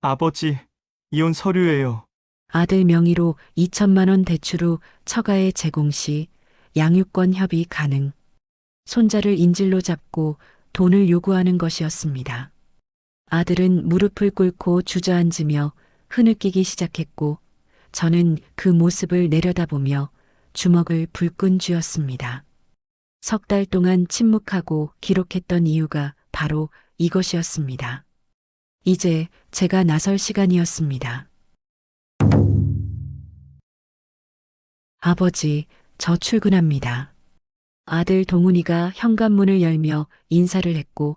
아버지, 이혼 서류예요. 아들 명의로 2천만 원 대출 후 처가에 제공 시 양육권 협의 가능. 손자를 인질로 잡고 돈을 요구하는 것이었습니다. 아들은 무릎을 꿇고 주저앉으며 흐느끼기 시작했고 저는 그 모습을 내려다보며 주먹을 불끈 쥐었습니다. 석 달 동안 침묵하고 기록했던 이유가 바로 이것이었습니다. 이제 제가 나설 시간이었습니다. 아버지, 저 출근합니다. 아들 동훈이가 현관문을 열며 인사를 했고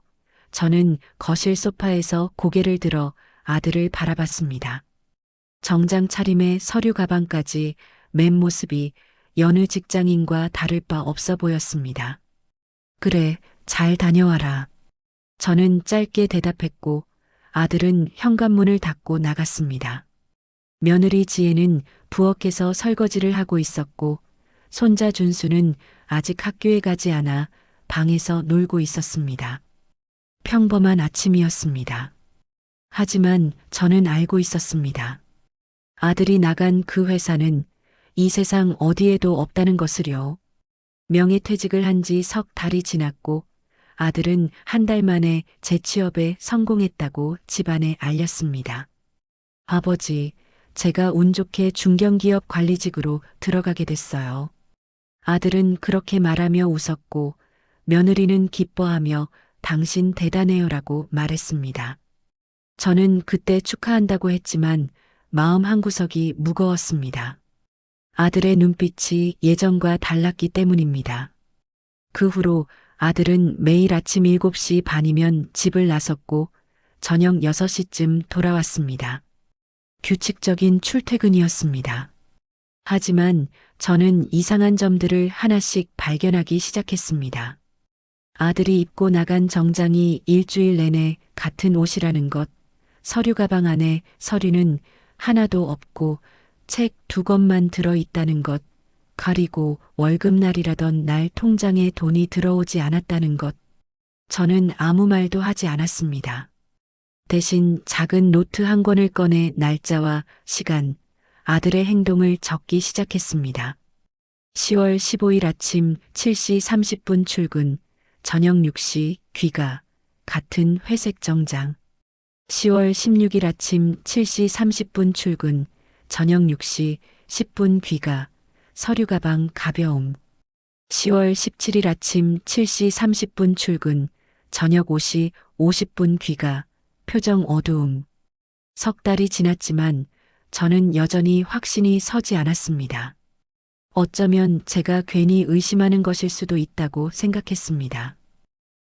저는 거실 소파에서 고개를 들어 아들을 바라봤습니다. 정장 차림에 서류 가방까지 맨 모습이 여느 직장인과 다를 바 없어 보였습니다. 그래, 잘 다녀와라. 저는 짧게 대답했고 아들은 현관문을 닫고 나갔습니다. 며느리 지혜는 부엌에서 설거지를 하고 있었고 손자 준수는 아직 학교에 가지 않아 방에서 놀고 있었습니다. 평범한 아침이었습니다. 하지만 저는 알고 있었습니다. 아들이 나간 그 회사는 이 세상 어디에도 없다는 것을요. 명예퇴직을 한 지 석 달이 지났고 아들은 한 달 만에 재취업에 성공했다고 집안에 알렸습니다. 아버지, 제가 운 좋게 중견기업 관리직으로 들어가게 됐어요. 아들은 그렇게 말하며 웃었고 며느리는 기뻐하며 당신 대단해요라고 말했습니다. 저는 그때 축하한다고 했지만 마음 한구석이 무거웠습니다. 아들의 눈빛이 예전과 달랐기 때문입니다. 그 후로 아들은 매일 아침 7시 반이면 집을 나섰고 저녁 6시쯤 돌아왔습니다. 규칙적인 출퇴근이었습니다. 하지만 저는 이상한 점들을 하나씩 발견하기 시작했습니다. 아들이 입고 나간 정장이 일주일 내내 같은 옷이라는 것, 서류 가방 안에 서류는 하나도 없고 책 2권만 들어있다는 것, 그리고 월급날이라던 날 통장에 돈이 들어오지 않았다는 것. 저는 아무 말도 하지 않았습니다. 대신 작은 노트 한 권을 꺼내 날짜와 시간, 아들의 행동을 적기 시작했습니다. 10월 15일 아침 7시 30분 출근, 저녁 6시 귀가, 같은 회색 정장. 10월 16일 아침 7시 30분 출근, 저녁 6시 10분 귀가, 서류 가방 가벼움. 10월 17일 아침 7시 30분 출근, 저녁 5시 50분 귀가, 표정 어두움. 석 달이 지났지만 저는 여전히 확신이 서지 않았습니다. 어쩌면 제가 괜히 의심하는 것일 수도 있다고 생각했습니다.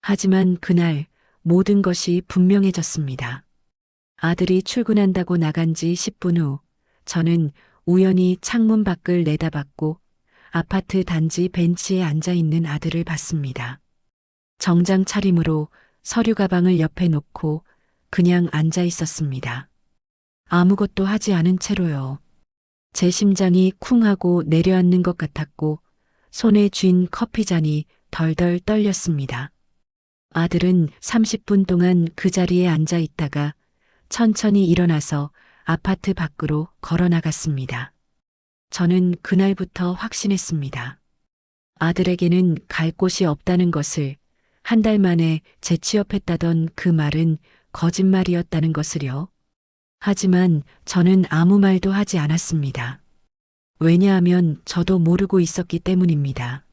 하지만 그날 모든 것이 분명해졌습니다. 아들이 출근한다고 나간 지 10분 후 저는 우연히 창문 밖을 내다봤고 아파트 단지 벤치에 앉아 있는 아들을 봤습니다. 정장 차림으로 서류 가방을 옆에 놓고 그냥 앉아 있었습니다. 아무것도 하지 않은 채로요. 제 심장이 쿵 하고 내려앉는 것 같았고 손에 쥔 커피잔이 덜덜 떨렸습니다. 아들은 30분 동안 그 자리에 앉아 있다가 천천히 일어나서 아파트 밖으로 걸어 나갔습니다. 저는 그날부터 확신했습니다. 아들에게는 갈 곳이 없다는 것을, 한 달 만에 재취업했다던 그 말은 거짓말이었다는 것을요. 하지만 저는 아무 말도 하지 않았습니다. 왜냐하면 저도 모르고 있었기 때문입니다.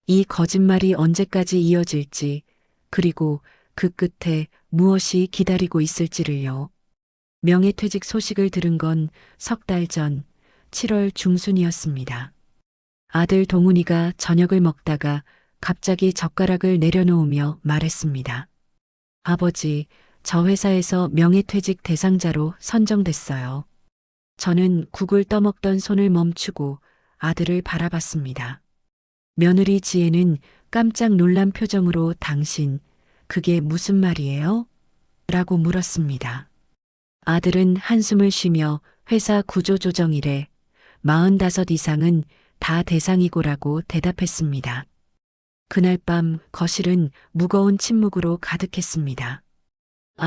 이 거짓말이 언제까지 이어질지, 그리고 그 끝에 무엇이 기다리고 있을지를요. 명예퇴직 소식을 들은 건 석 달 전 7월 중순이었습니다. 아들 동훈이가 저녁을 먹다가 갑자기 젓가락을 내려놓으며 말했습니다. 아버지, 저 회사에서 명예퇴직 대상자로 선정됐어요. 저는 국을 떠먹던 손을 멈추고 아들을 바라봤습니다. 며느리 지혜는 깜짝 놀란 표정으로 당신, 그게 무슨 말이에요? 라고 물었습니다. 아들은 한숨을 쉬며 회사 구조조정이래 45 이상은 다 대상이고라고 대답했습니다. 그날 밤 거실은 무거운 침묵으로 가득했습니다.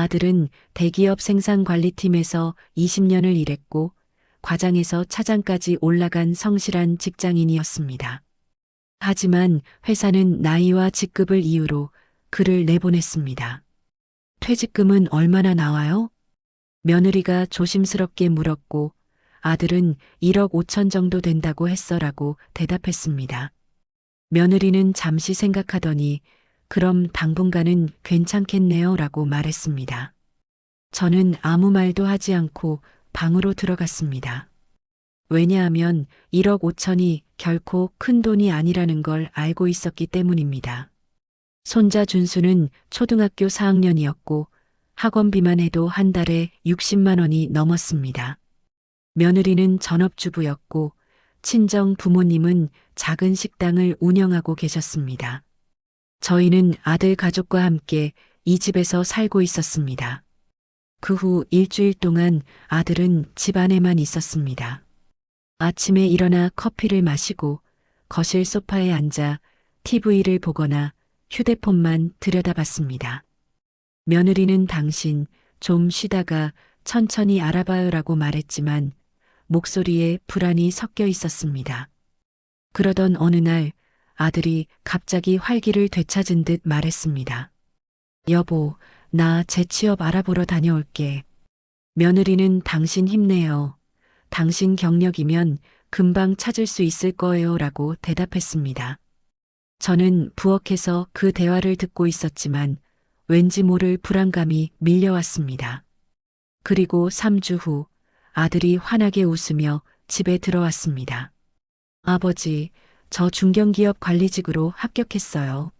아들은 대기업 생산관리팀에서 20년을 일했고 과장에서 차장까지 올라간 성실한 직장인이었습니다. 하지만 회사는 나이와 직급을 이유로 그를 내보냈습니다. 퇴직금은 얼마나 나와요? 며느리가 조심스럽게 물었고 아들은 1억 5천 정도 된다고 했어라고 대답했습니다. 며느리는 잠시 생각하더니 그럼 당분간은 괜찮겠네요 라고 말했습니다. 저는 아무 말도 하지 않고 방으로 들어갔습니다. 왜냐하면 1억 5천이 결코 큰 돈이 아니라는 걸 알고 있었기 때문입니다. 손자 준수는 초등학교 4학년이었고 학원비만 해도 한 달에 60만 원이 넘었습니다. 며느리는 전업주부였고 친정 부모님은 작은 식당을 운영하고 계셨습니다. 저희는 아들 가족과 함께 이 집에서 살고 있었습니다. 그 후 일주일 동안 아들은 집 안에만 있었습니다. 아침에 일어나 커피를 마시고 거실 소파에 앉아 TV를 보거나 휴대폰만 들여다봤습니다. 며느리는 당신 좀 쉬다가 천천히 알아봐요라고 말했지만 목소리에 불안이 섞여 있었습니다. 그러던 어느 날 아들이 갑자기 활기를 되찾은 듯 말했습니다. 여보, 나 재취업 알아보러 다녀올게. 며느리는 당신 힘내요. 당신 경력이면 금방 찾을 수 있을 거예요 라고 대답했습니다. 저는 부엌에서 그 대화를 듣고 있었지만 왠지 모를 불안감이 밀려왔습니다. 그리고 3주 후 아들이 환하게 웃으며 집에 들어왔습니다. 아버지, 저 중견기업 관리직으로 합격했어요.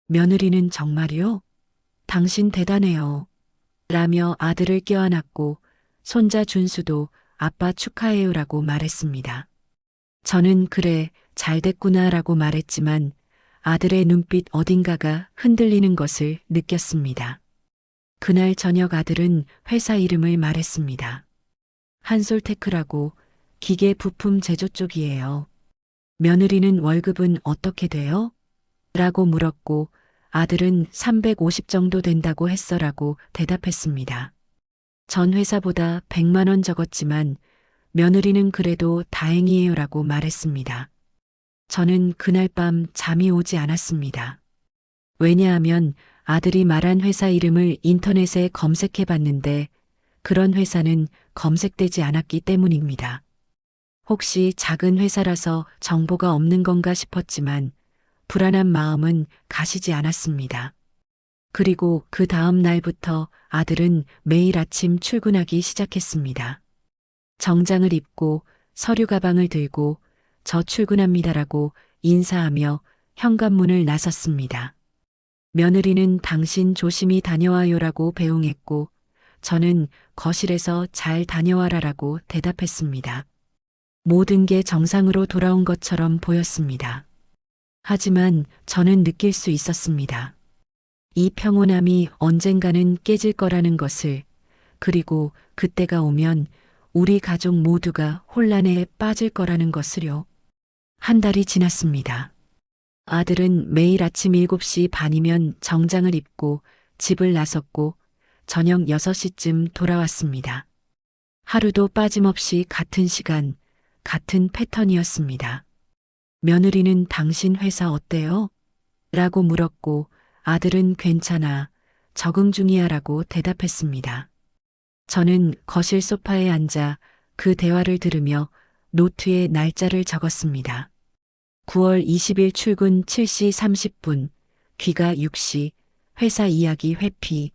며느리는 정말이요? 당신 대단해요. 라며 아들을 껴안았고 손자 준수도 아빠 축하해요 라고 말했습니다. 저는 그래, 잘 됐구나 라고 말했지만 아들의 눈빛 어딘가가 흔들리는 것을 느꼈습니다. 그날 저녁 아들은 회사 이름을 말했습니다. 한솔테크라고 기계 부품 제조 쪽이에요. 며느리는 월급은 어떻게 돼요? 라고 물었고 아들은 350 정도 된다고 했어라고 대답했습니다. 전 회사보다 100만 원 적었지만 며느리는 그래도 다행이에요 라고 말했습니다. 저는 그날 밤 잠이 오지 않았습니다. 왜냐하면 아들이 말한 회사 이름을 인터넷에 검색해 봤는데 그런 회사는 검색되지 않았기 때문입니다. 혹시 작은 회사라서 정보가 없는 건가 싶었지만 불안한 마음은 가시지 않았습니다. 그리고 그 다음 날부터 아들은 매일 아침 출근하기 시작했습니다. 정장을 입고 서류 가방을 들고 저 출근합니다라고 인사하며 현관문을 나섰습니다. 며느리는 당신 조심히 다녀와요라고 배웅했고 저는 거실에서 잘 다녀와라라고 대답했습니다. 모든 게 정상으로 돌아온 것처럼 보였습니다. 하지만 저는 느낄 수 있었습니다. 이 평온함이 언젠가는 깨질 거라는 것을, 그리고 그때가 오면 우리 가족 모두가 혼란에 빠질 거라는 것을요. 한 달이 지났습니다. 아들은 매일 아침 7시 반이면 정장을 입고 집을 나섰고 저녁 6시쯤 돌아왔습니다. 하루도 빠짐없이 같은 시간, 같은 패턴이었습니다. 며느리는 당신 회사 어때요? 라고 물었고 아들은 괜찮아, 적응 중이야 라고 대답했습니다. 저는 거실 소파에 앉아 그 대화를 들으며 노트에 날짜를 적었습니다. 9월 20일 출근 7시 30분, 귀가 6시, 회사 이야기 회피.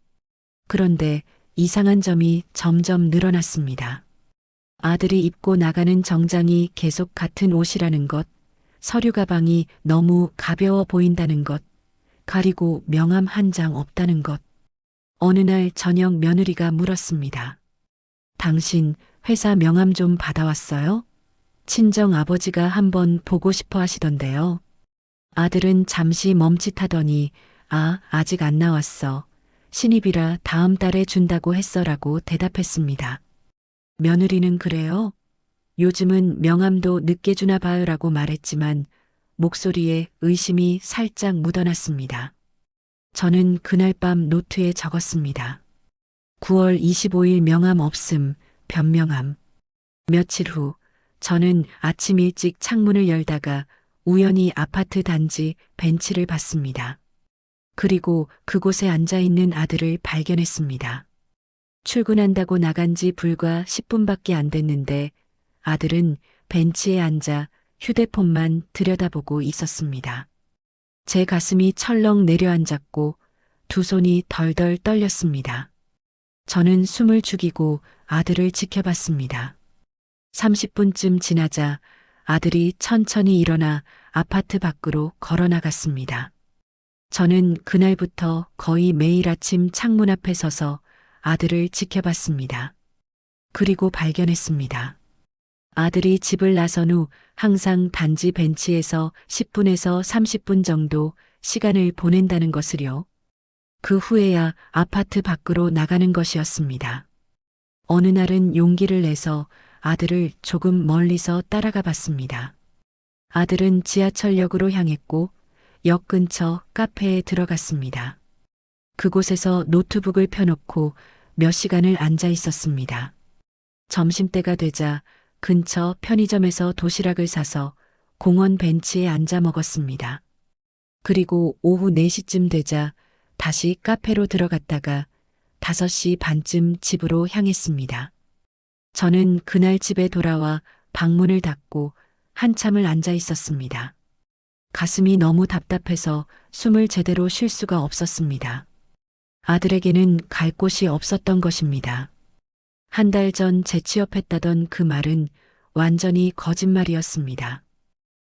그런데 이상한 점이 점점 늘어났습니다. 아들이 입고 나가는 정장이 계속 같은 옷이라는 것, 서류 가방이 너무 가벼워 보인다는 것, 가리고 명함 한 장 없다는 것. 어느 날 저녁 며느리가 물었습니다. 당신 회사 명함 좀 받아왔어요? 친정 아버지가 한번 보고 싶어 하시던데요. 아들은 잠시 멈칫하더니 아직 안 나왔어. 신입이라 다음 달에 준다고 했어라고 대답했습니다. 며느리는 그래요? 요즘은 명함도 늦게 주나 봐요라고 말했지만 목소리에 의심이 살짝 묻어났습니다. 저는 그날 밤 노트에 적었습니다. 9월 25일 명함 없음, 변명함. 며칠 후 저는 아침 일찍 창문을 열다가 우연히 아파트 단지 벤치를 봤습니다. 그리고 그곳에 앉아 있는 아들을 발견했습니다. 출근한다고 나간 지 불과 10분밖에 안 됐는데 아들은 벤치에 앉아 휴대폰만 들여다보고 있었습니다. 제 가슴이 철렁 내려앉았고 두 손이 덜덜 떨렸습니다. 저는 숨을 죽이고 아들을 지켜봤습니다. 30분쯤 지나자 아들이 천천히 일어나 아파트 밖으로 걸어 나갔습니다. 저는 그날부터 거의 매일 아침 창문 앞에 서서 아들을 지켜봤습니다. 그리고 발견했습니다. 아들이 집을 나선 후 항상 단지 벤치에서 10분에서 30분 정도 시간을 보낸다는 것을요. 그 후에야 아파트 밖으로 나가는 것이었습니다. 어느 날은 용기를 내서 아들을 조금 멀리서 따라가 봤습니다. 아들은 지하철역으로 향했고 역 근처 카페에 들어갔습니다. 그곳에서 노트북을 펴놓고 몇 시간을 앉아 있었습니다. 점심때가 되자 근처 편의점에서 도시락을 사서 공원 벤치에 앉아 먹었습니다. 그리고 오후 4시쯤 되자 다시 카페로 들어갔다가 5시 반쯤 집으로 향했습니다. 저는 그날 집에 돌아와 방문을 닫고 한참을 앉아 있었습니다. 가슴이 너무 답답해서 숨을 제대로 쉴 수가 없었습니다. 아들에게는 갈 곳이 없었던 것입니다. 한 달 전 재취업했다던 그 말은 완전히 거짓말이었습니다.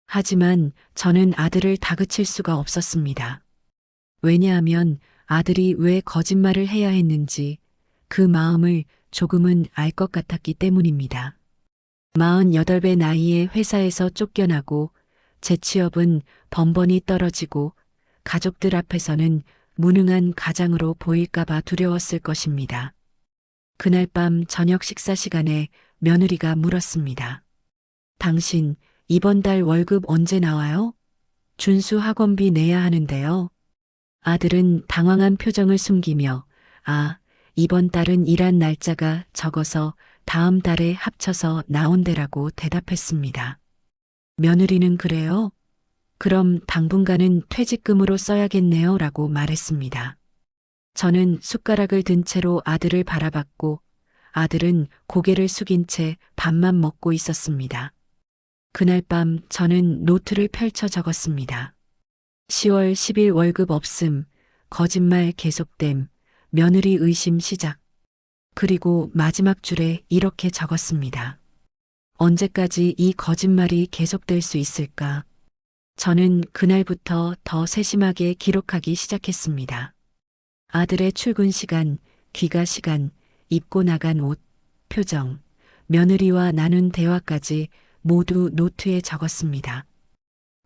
하지만 저는 아들을 다그칠 수가 없었습니다. 왜냐하면 아들이 왜 거짓말을 해야 했는지 그 마음을 조금은 알 것 같았기 때문입니다. 48배 나이에 회사에서 쫓겨나고 재취업은 번번이 떨어지고 가족들 앞에서는 무능한 가장으로 보일까봐 두려웠을 것입니다. 그날 밤 저녁 식사 시간에 며느리가 물었습니다. 당신 이번 달 월급 언제 나와요? 준수 학원비 내야 하는데요. 아들은 당황한 표정을 숨기며 이번 달은 일한 날짜가 적어서 다음 달에 합쳐서 나온대라고 대답했습니다. 며느리는 그래요? 그럼 당분간은 퇴직금으로 써야겠네요 라고 말했습니다. 저는 숟가락을 든 채로 아들을 바라봤고 아들은 고개를 숙인 채 밥만 먹고 있었습니다. 그날 밤 저는 노트를 펼쳐 적었습니다. 10월 10일 월급 없음, 거짓말 계속됨, 며느리 의심 시작. 그리고 마지막 줄에 이렇게 적었습니다. 언제까지 이 거짓말이 계속될 수 있을까? 저는 그날부터 더 세심하게 기록하기 시작했습니다. 아들의 출근 시간, 귀가 시간, 입고 나간 옷, 표정, 며느리와 나눈 대화까지 모두 노트에 적었습니다.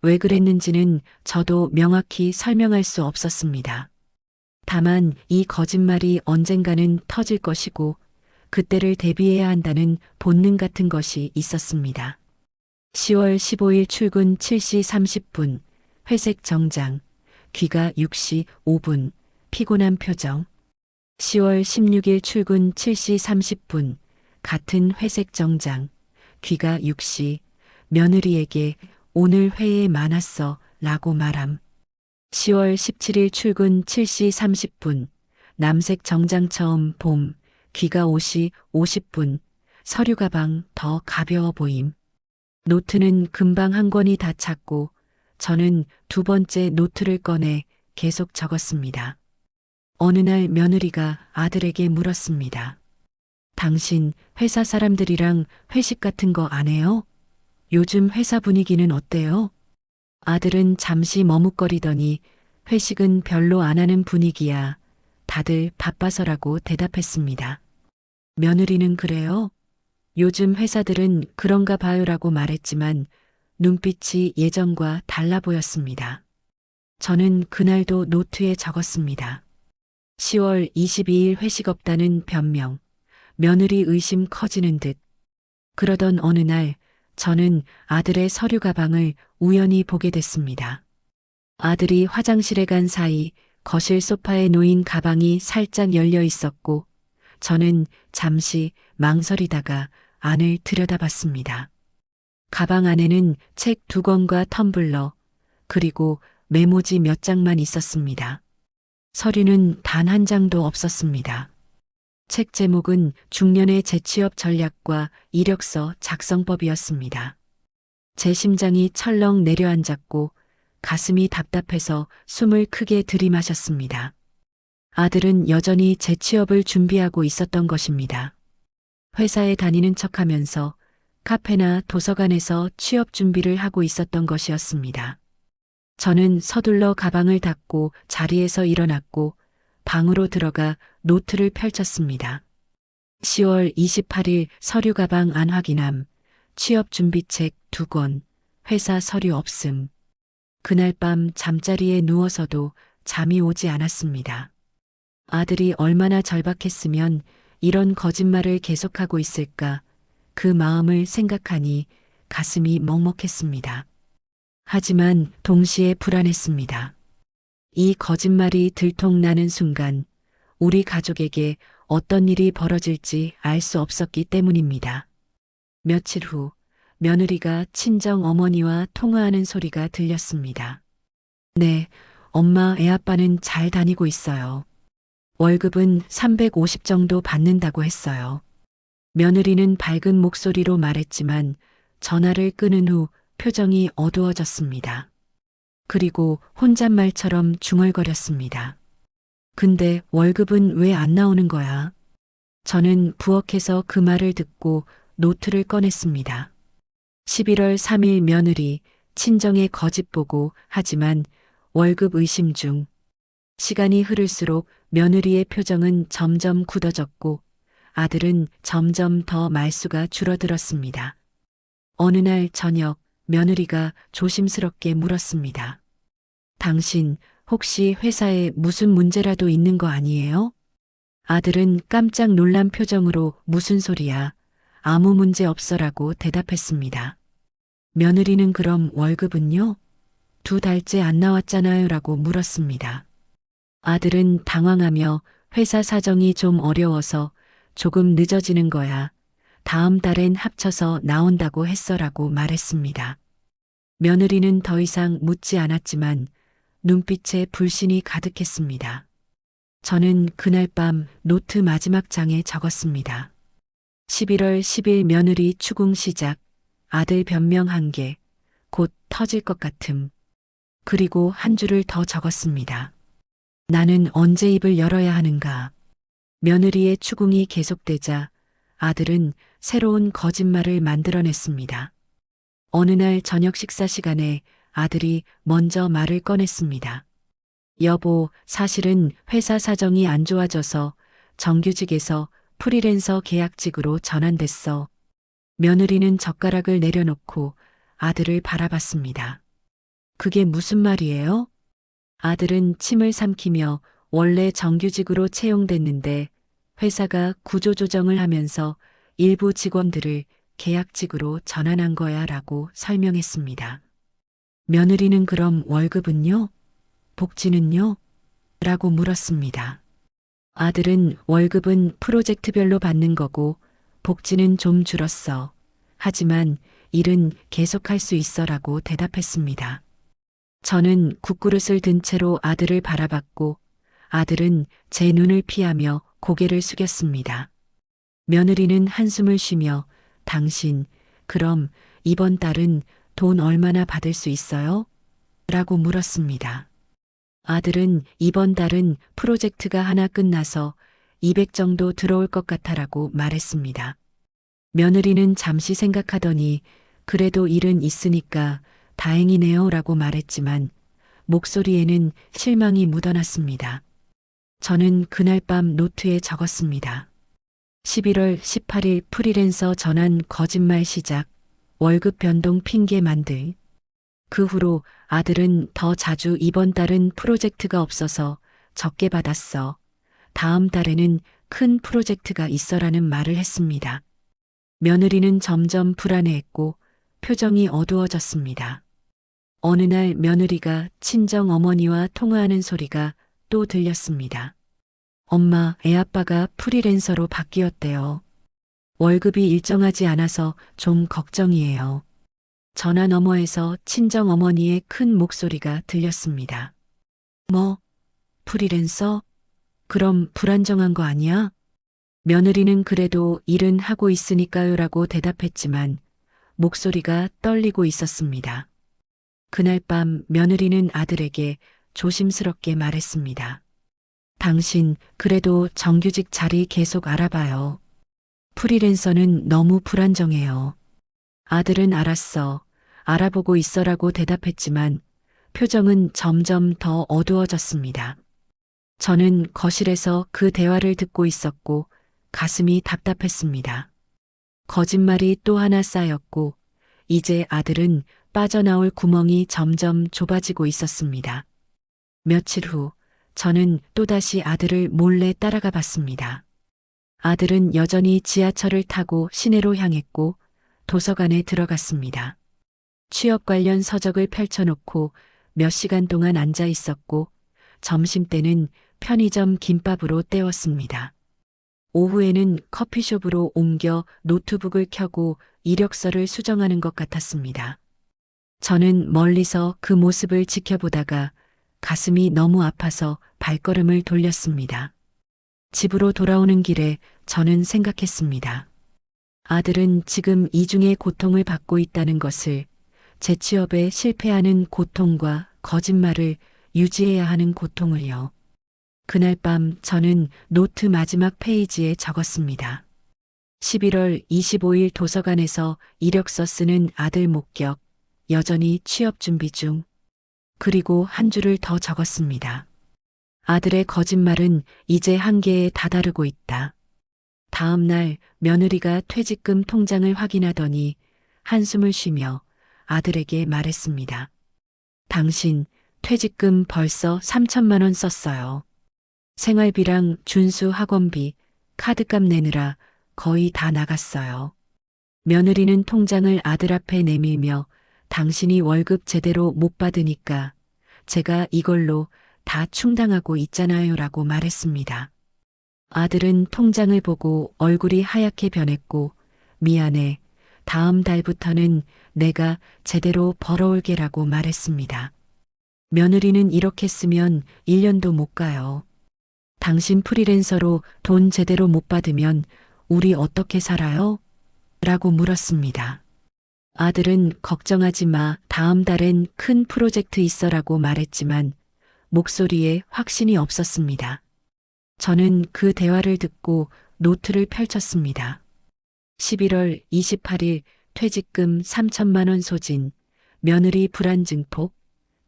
왜 그랬는지는 저도 명확히 설명할 수 없었습니다. 다만 이 거짓말이 언젠가는 터질 것이고 그때를 대비해야 한다는 본능 같은 것이 있었습니다. 10월 15일 출근 7시 30분, 회색 정장, 귀가 6시 5분, 피곤한 표정. 10월 16일 출근 7시 30분, 같은 회색 정장, 귀가 6시, 며느리에게 오늘 회의 많았어 라고 말함. 10월 17일 출근 7시 30분, 남색 정장 처음 봄, 귀가 5시 50분, 서류 가방 더 가벼워 보임. 노트는 금방 한 권이 다 찼고 저는 두 번째 노트를 꺼내 계속 적었습니다. 어느 날 며느리가 아들에게 물었습니다. 당신 회사 사람들이랑 회식 같은 거 안 해요? 요즘 회사 분위기는 어때요? 아들은 잠시 머뭇거리더니 회식은 별로 안 하는 분위기야. 다들 바빠서라고 대답했습니다. 며느리는 그래요? 요즘 회사들은 그런가 봐요라고 말했지만 눈빛이 예전과 달라 보였습니다. 저는 그날도 노트에 적었습니다. 10월 22일 회식 없다는 변명, 며느리 의심 커지는 듯. 그러던 어느 날 저는 아들의 서류 가방을 우연히 보게 됐습니다. 아들이 화장실에 간 사이 거실 소파에 놓인 가방이 살짝 열려 있었고 저는 잠시 망설이다가 안을 들여다봤습니다. 가방 안에는 책 2권과 텀블러, 그리고 메모지 몇 장만 있었습니다. 서류는 단 한 장도 없었습니다. 책 제목은 중년의 재취업 전략과 이력서 작성법이었습니다. 제 심장이 철렁 내려앉았고 가슴이 답답해서 숨을 크게 들이마셨습니다. 아들은 여전히 재취업을 준비하고 있었던 것입니다. 회사에 다니는 척하면서 카페나 도서관에서 취업 준비를 하고 있었던 것이었습니다. 저는 서둘러 가방을 닫고 자리에서 일어났고 방으로 들어가 노트를 펼쳤습니다. 10월 28일 서류 가방 안 확인함, 취업 준비책 2권, 회사 서류 없음. 그날 밤 잠자리에 누워서도 잠이 오지 않았습니다. 아들이 얼마나 절박했으면 이런 거짓말을 계속하고 있을까, 그 마음을 생각하니 가슴이 먹먹했습니다. 하지만 동시에 불안했습니다. 이 거짓말이 들통나는 순간 우리 가족에게 어떤 일이 벌어질지 알 수 없었기 때문입니다. 며칠 후 며느리가 친정 어머니와 통화하는 소리가 들렸습니다. 네, 엄마 애아빠는 잘 다니고 있어요. 월급은 350 정도 받는다고 했어요. 며느리는 밝은 목소리로 말했지만 전화를 끊은 후 표정이 어두워졌습니다. 그리고 혼잣말처럼 중얼거렸습니다. 근데 월급은 왜 안 나오는 거야? 저는 부엌에서 그 말을 듣고 노트를 꺼냈습니다. 11월 3일 며느리, 친정의 거짓 보고 하지만 월급 의심 중. 시간이 흐를수록 며느리의 표정은 점점 굳어졌고 아들은 점점 더 말수가 줄어들었습니다. 어느 날 저녁 며느리가 조심스럽게 물었습니다. 당신 혹시 회사에 무슨 문제라도 있는 거 아니에요? 아들은 깜짝 놀란 표정으로 무슨 소리야? 아무 문제 없어라고 대답했습니다. 며느리는 그럼 월급은요? 2달째 안 나왔잖아요 라고 물었습니다. 아들은 당황하며 회사 사정이 좀 어려워서 조금 늦어지는 거야. 다음 달엔 합쳐서 나온다고 했어라고 말했습니다. 며느리는 더 이상 묻지 않았지만 눈빛에 불신이 가득했습니다. 저는 그날 밤 노트 마지막 장에 적었습니다. 11월 10일 며느리 추궁 시작, 아들 변명 1개, 곧 터질 것 같음. 그리고 한 줄을 더 적었습니다. 나는 언제 입을 열어야 하는가. 며느리의 추궁이 계속되자 아들은 새로운 거짓말을 만들어냈습니다. 어느 날 저녁 식사 시간에 아들이 먼저 말을 꺼냈습니다. 여보, 사실은 회사 사정이 안 좋아져서 정규직에서 프리랜서 계약직으로 전환됐어. 며느리는 젓가락을 내려놓고 아들을 바라봤습니다. 그게 무슨 말이에요? 아들은 침을 삼키며 원래 정규직으로 채용됐는데 회사가 구조조정을 하면서 일부 직원들을 계약직으로 전환한 거야 라고 설명했습니다. 며느리는 그럼 월급은요? 복지는요? 라고 물었습니다. 아들은 월급은 프로젝트별로 받는 거고 복지는 좀 줄었어. 하지만 일은 계속할 수 있어 라고 대답했습니다. 저는 국그릇을 든 채로 아들을 바라봤고 아들은 제 눈을 피하며 고개를 숙였습니다. 며느리는 한숨을 쉬며 당신, 그럼 이번 달은 돈 얼마나 받을 수 있어요? 라고 물었습니다. 아들은 이번 달은 프로젝트가 하나 끝나서 200 정도 들어올 것 같아라고 말했습니다. 며느리는 잠시 생각하더니 그래도 일은 있으니까 다행이네요 라고 말했지만 목소리에는 실망이 묻어났습니다. 저는 그날 밤 노트에 적었습니다. 11월 18일 프리랜서 전환 거짓말 시작, 월급 변동 핑계 만들. 그 후로 아들은 더 자주 이번 달은 프로젝트가 없어서 적게 받았어. 다음 달에는 큰 프로젝트가 있어라는 말을 했습니다. 며느리는 점점 불안해했고 표정이 어두워졌습니다. 어느 날 며느리가 친정 어머니와 통화하는 소리가 또 들렸습니다. 엄마, 애아빠가 프리랜서로 바뀌었대요. 월급이 일정하지 않아서 좀 걱정이에요. 전화 너머에서 친정 어머니의 큰 목소리가 들렸습니다. 뭐, 프리랜서? 그럼 불안정한 거 아니야? 며느리는 그래도 일은 하고 있으니까요라고 대답했지만 목소리가 떨리고 있었습니다. 그날 밤 며느리는 아들에게 조심스럽게 말했습니다. 당신 그래도 정규직 자리 계속 알아봐요. 프리랜서는 너무 불안정해요. 아들은 알았어. 알아보고 있어라고 대답했지만 표정은 점점 더 어두워졌습니다. 저는 거실에서 그 대화를 듣고 있었고 가슴이 답답했습니다. 거짓말이 또 하나 쌓였고 이제 아들은 빠져나올 구멍이 점점 좁아지고 있었습니다. 며칠 후 저는 또다시 아들을 몰래 따라가 봤습니다. 아들은 여전히 지하철을 타고 시내로 향했고 도서관에 들어갔습니다. 취업 관련 서적을 펼쳐놓고 몇 시간 동안 앉아 있었고 점심때는 편의점 김밥으로 때웠습니다. 오후에는 커피숍으로 옮겨 노트북을 켜고 이력서를 수정하는 것 같았습니다. 저는 멀리서 그 모습을 지켜보다가 가슴이 너무 아파서 발걸음을 돌렸습니다. 집으로 돌아오는 길에 저는 생각했습니다. 아들은 지금 이중의 고통을 받고 있다는 것을, 재취업에 실패하는 고통과 거짓말을 유지해야 하는 고통을요. 그날 밤 저는 노트 마지막 페이지에 적었습니다. 11월 25일 도서관에서 이력서 쓰는 아들 목격, 여전히 취업 준비 중. 그리고 한 줄을 더 적었습니다. 아들의 거짓말은 이제 한계에 다다르고 있다. 다음 날 며느리가 퇴직금 통장을 확인하더니 한숨을 쉬며 아들에게 말했습니다. 당신 퇴직금 벌써 3천만 원 썼어요. 생활비랑 준수 학원비, 카드값 내느라 거의 다 나갔어요. 며느리는 통장을 아들 앞에 내밀며 당신이 월급 제대로 못 받으니까 제가 이걸로 다 충당하고 있잖아요 라고 말했습니다. 아들은 통장을 보고 얼굴이 하얗게 변했고 미안해. 다음 달부터는 내가 제대로 벌어올게라고 말했습니다. 며느리는 이렇게 쓰면 1년도 못 가요. 당신 프리랜서로 돈 제대로 못 받으면 우리 어떻게 살아요? 라고 물었습니다. 아들은 걱정하지 마. 다음 달엔 큰 프로젝트 있어라고 말했지만 목소리에 확신이 없었습니다. 저는 그 대화를 듣고 노트를 펼쳤습니다. 11월 28일 퇴직금 3천만 원 소진, 며느리 불안 증폭,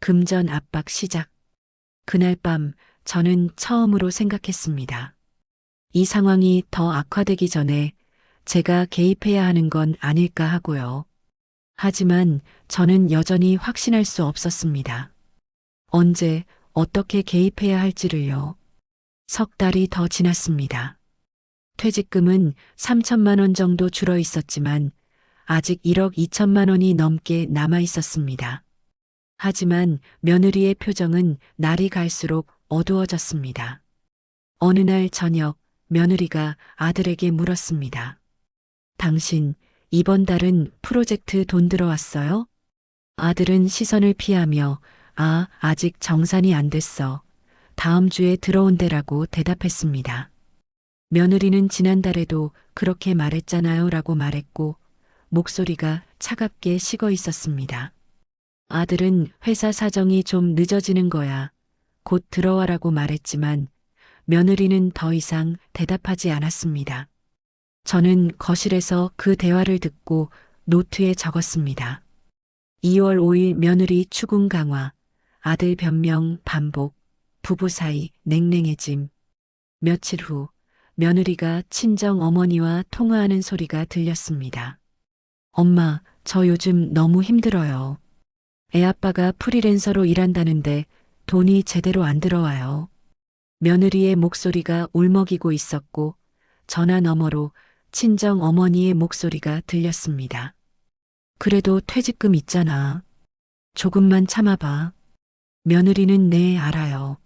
금전 압박 시작. 그날 밤 저는 처음으로 생각했습니다. 이 상황이 더 악화되기 전에 제가 개입해야 하는 건 아닐까 하고요. 하지만 저는 여전히 확신할 수 없었습니다. 언제, 어떻게 개입해야 할지를요. 석 달이 더 지났습니다. 퇴직금은 3천만 원 정도 줄어 있었지만 아직 1억 2천만 원이 넘게 남아 있었습니다. 하지만 며느리의 표정은 날이 갈수록 어두워졌습니다. 어느 날 저녁 며느리가 아들에게 물었습니다. 당신 이번 달은 프로젝트 돈 들어왔어요? 아들은 시선을 피하며 아직 정산이 안 됐어. 다음 주에 들어온대라고 대답했습니다. 며느리는 지난달에도 그렇게 말했잖아요 라고 말했고 목소리가 차갑게 식어 있었습니다. 아들은 회사 사정이 좀 늦어지는 거야. 곧 들어와라고 말했지만 며느리는 더 이상 대답하지 않았습니다. 저는 거실에서 그 대화를 듣고 노트에 적었습니다. 2월 5일 며느리 추궁 강화, 아들 변명 반복, 부부 사이 냉랭해짐. 며칠 후 며느리가 친정 어머니와 통화하는 소리가 들렸습니다. 엄마, 저 요즘 너무 힘들어요. 애아빠가 프리랜서로 일한다는데 돈이 제대로 안 들어와요. 며느리의 목소리가 울먹이고 있었고 전화 너머로 친정 어머니의 목소리가 들렸습니다. 그래도 퇴직금 있잖아. 조금만 참아봐. 며느리는 네, 알아요.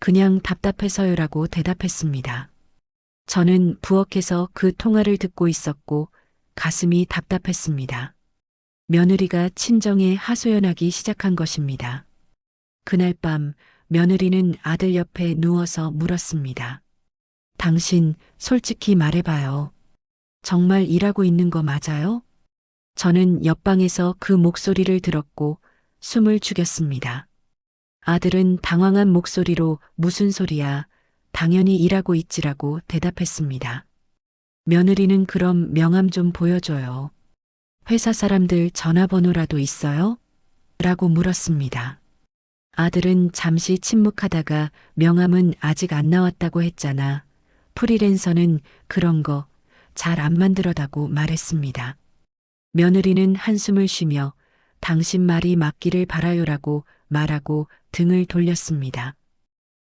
그냥 답답해서요라고 대답했습니다. 저는 부엌에서 그 통화를 듣고 있었고 가슴이 답답했습니다. 며느리가 친정에 하소연하기 시작한 것입니다. 그날 밤 며느리는 아들 옆에 누워서 물었습니다. 당신 솔직히 말해봐요. 정말 일하고 있는 거 맞아요? 저는 옆방에서 그 목소리를 들었고 숨을 죽였습니다. 아들은 당황한 목소리로 무슨 소리야? 당연히 일하고 있지라고 대답했습니다. 며느리는 그럼 명함 좀 보여줘요. 회사 사람들 전화번호라도 있어요? 라고 물었습니다. 아들은 잠시 침묵하다가 명함은 아직 안 나왔다고 했잖아. 프리랜서는 그런 거 잘 안 만들어다고 말했습니다. 며느리는 한숨을 쉬며 당신 말이 맞기를 바라요라고 말하고 등을 돌렸습니다.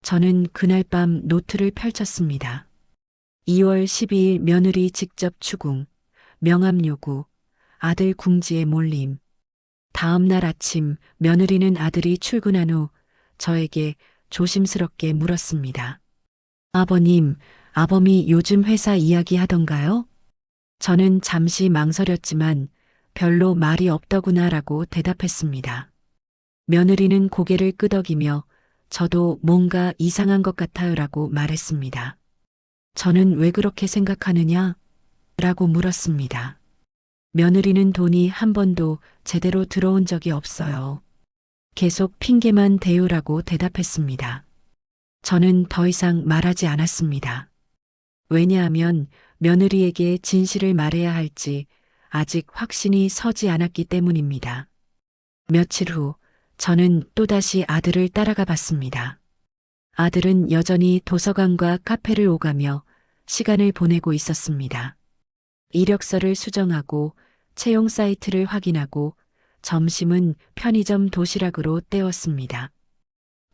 저는 그날 밤 노트를 펼쳤습니다. 2월 12일 며느리 직접 추궁, 명함 요구, 아들 궁지에 몰림. 다음 날 아침 며느리는 아들이 출근한 후 저에게 조심스럽게 물었습니다. 아버님, 아범이 요즘 회사 이야기 하던가요? 저는 잠시 망설였지만 별로 말이 없더구나라고 대답했습니다. 며느리는 고개를 끄덕이며 저도 뭔가 이상한 것 같아요라고 말했습니다. 저는 왜 그렇게 생각하느냐? 라고 물었습니다. 며느리는 돈이 한 번도 제대로 들어온 적이 없어요. 계속 핑계만 대요라고 대답했습니다. 저는 더 이상 말하지 않았습니다. 왜냐하면 며느리에게 진실을 말해야 할지 아직 확신이 서지 않았기 때문입니다. 며칠 후 저는 또다시 아들을 따라가 봤습니다. 아들은 여전히 도서관과 카페를 오가며 시간을 보내고 있었습니다. 이력서를 수정하고 채용 사이트를 확인하고 점심은 편의점 도시락으로 때웠습니다.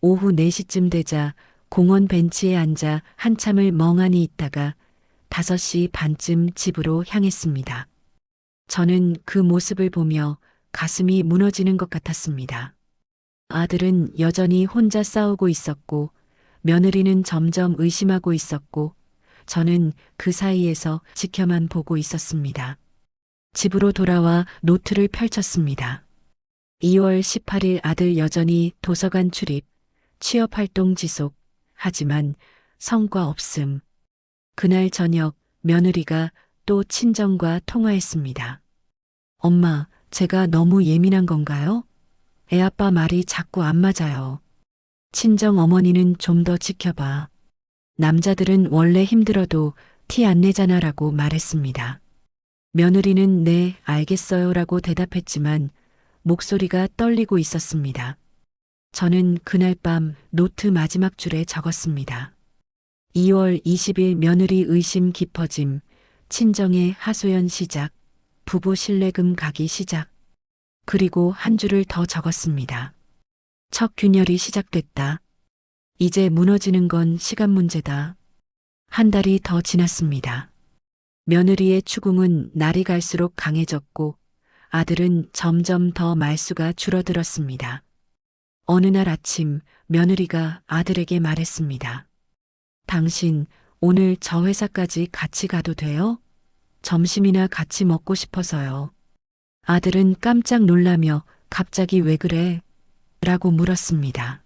오후 4시쯤 되자 공원 벤치에 앉아 한참을 멍하니 있다가 5시 반쯤 집으로 향했습니다. 저는 그 모습을 보며 가슴이 무너지는 것 같았습니다. 아들은 여전히 혼자 싸우고 있었고 며느리는 점점 의심하고 있었고 저는 그 사이에서 지켜만 보고 있었습니다. 집으로 돌아와 노트를 펼쳤습니다. 2월 18일 아들 여전히 도서관 출입, 취업활동 지속, 하지만 성과 없음. 그날 저녁 며느리가 또 친정과 통화했습니다. 엄마, 제가 너무 예민한 건가요? 애아빠 말이 자꾸 안 맞아요. 친정 어머니는 좀 더 지켜봐. 남자들은 원래 힘들어도 티 안 내잖아라고 말했습니다. 며느리는 네, 알겠어요라고 대답했지만 목소리가 떨리고 있었습니다. 저는 그날 밤 노트 마지막 줄에 적었습니다. 2월 20일 며느리 의심 깊어짐, 친정의 하소연 시작, 부부 신뢰금 가기 시작. 그리고 한 줄을 더 적었습니다. 첫 균열이 시작됐다. 이제 무너지는 건 시간 문제다. 한 달이 더 지났습니다. 며느리의 추궁은 날이 갈수록 강해졌고 아들은 점점 더 말수가 줄어들었습니다. 어느 날 아침 며느리가 아들에게 말했습니다. 당신 오늘 저 회사까지 같이 가도 돼요? 점심이나 같이 먹고 싶어서요. 아들은 깜짝 놀라며 갑자기 왜 그래? 라고 물었습니다.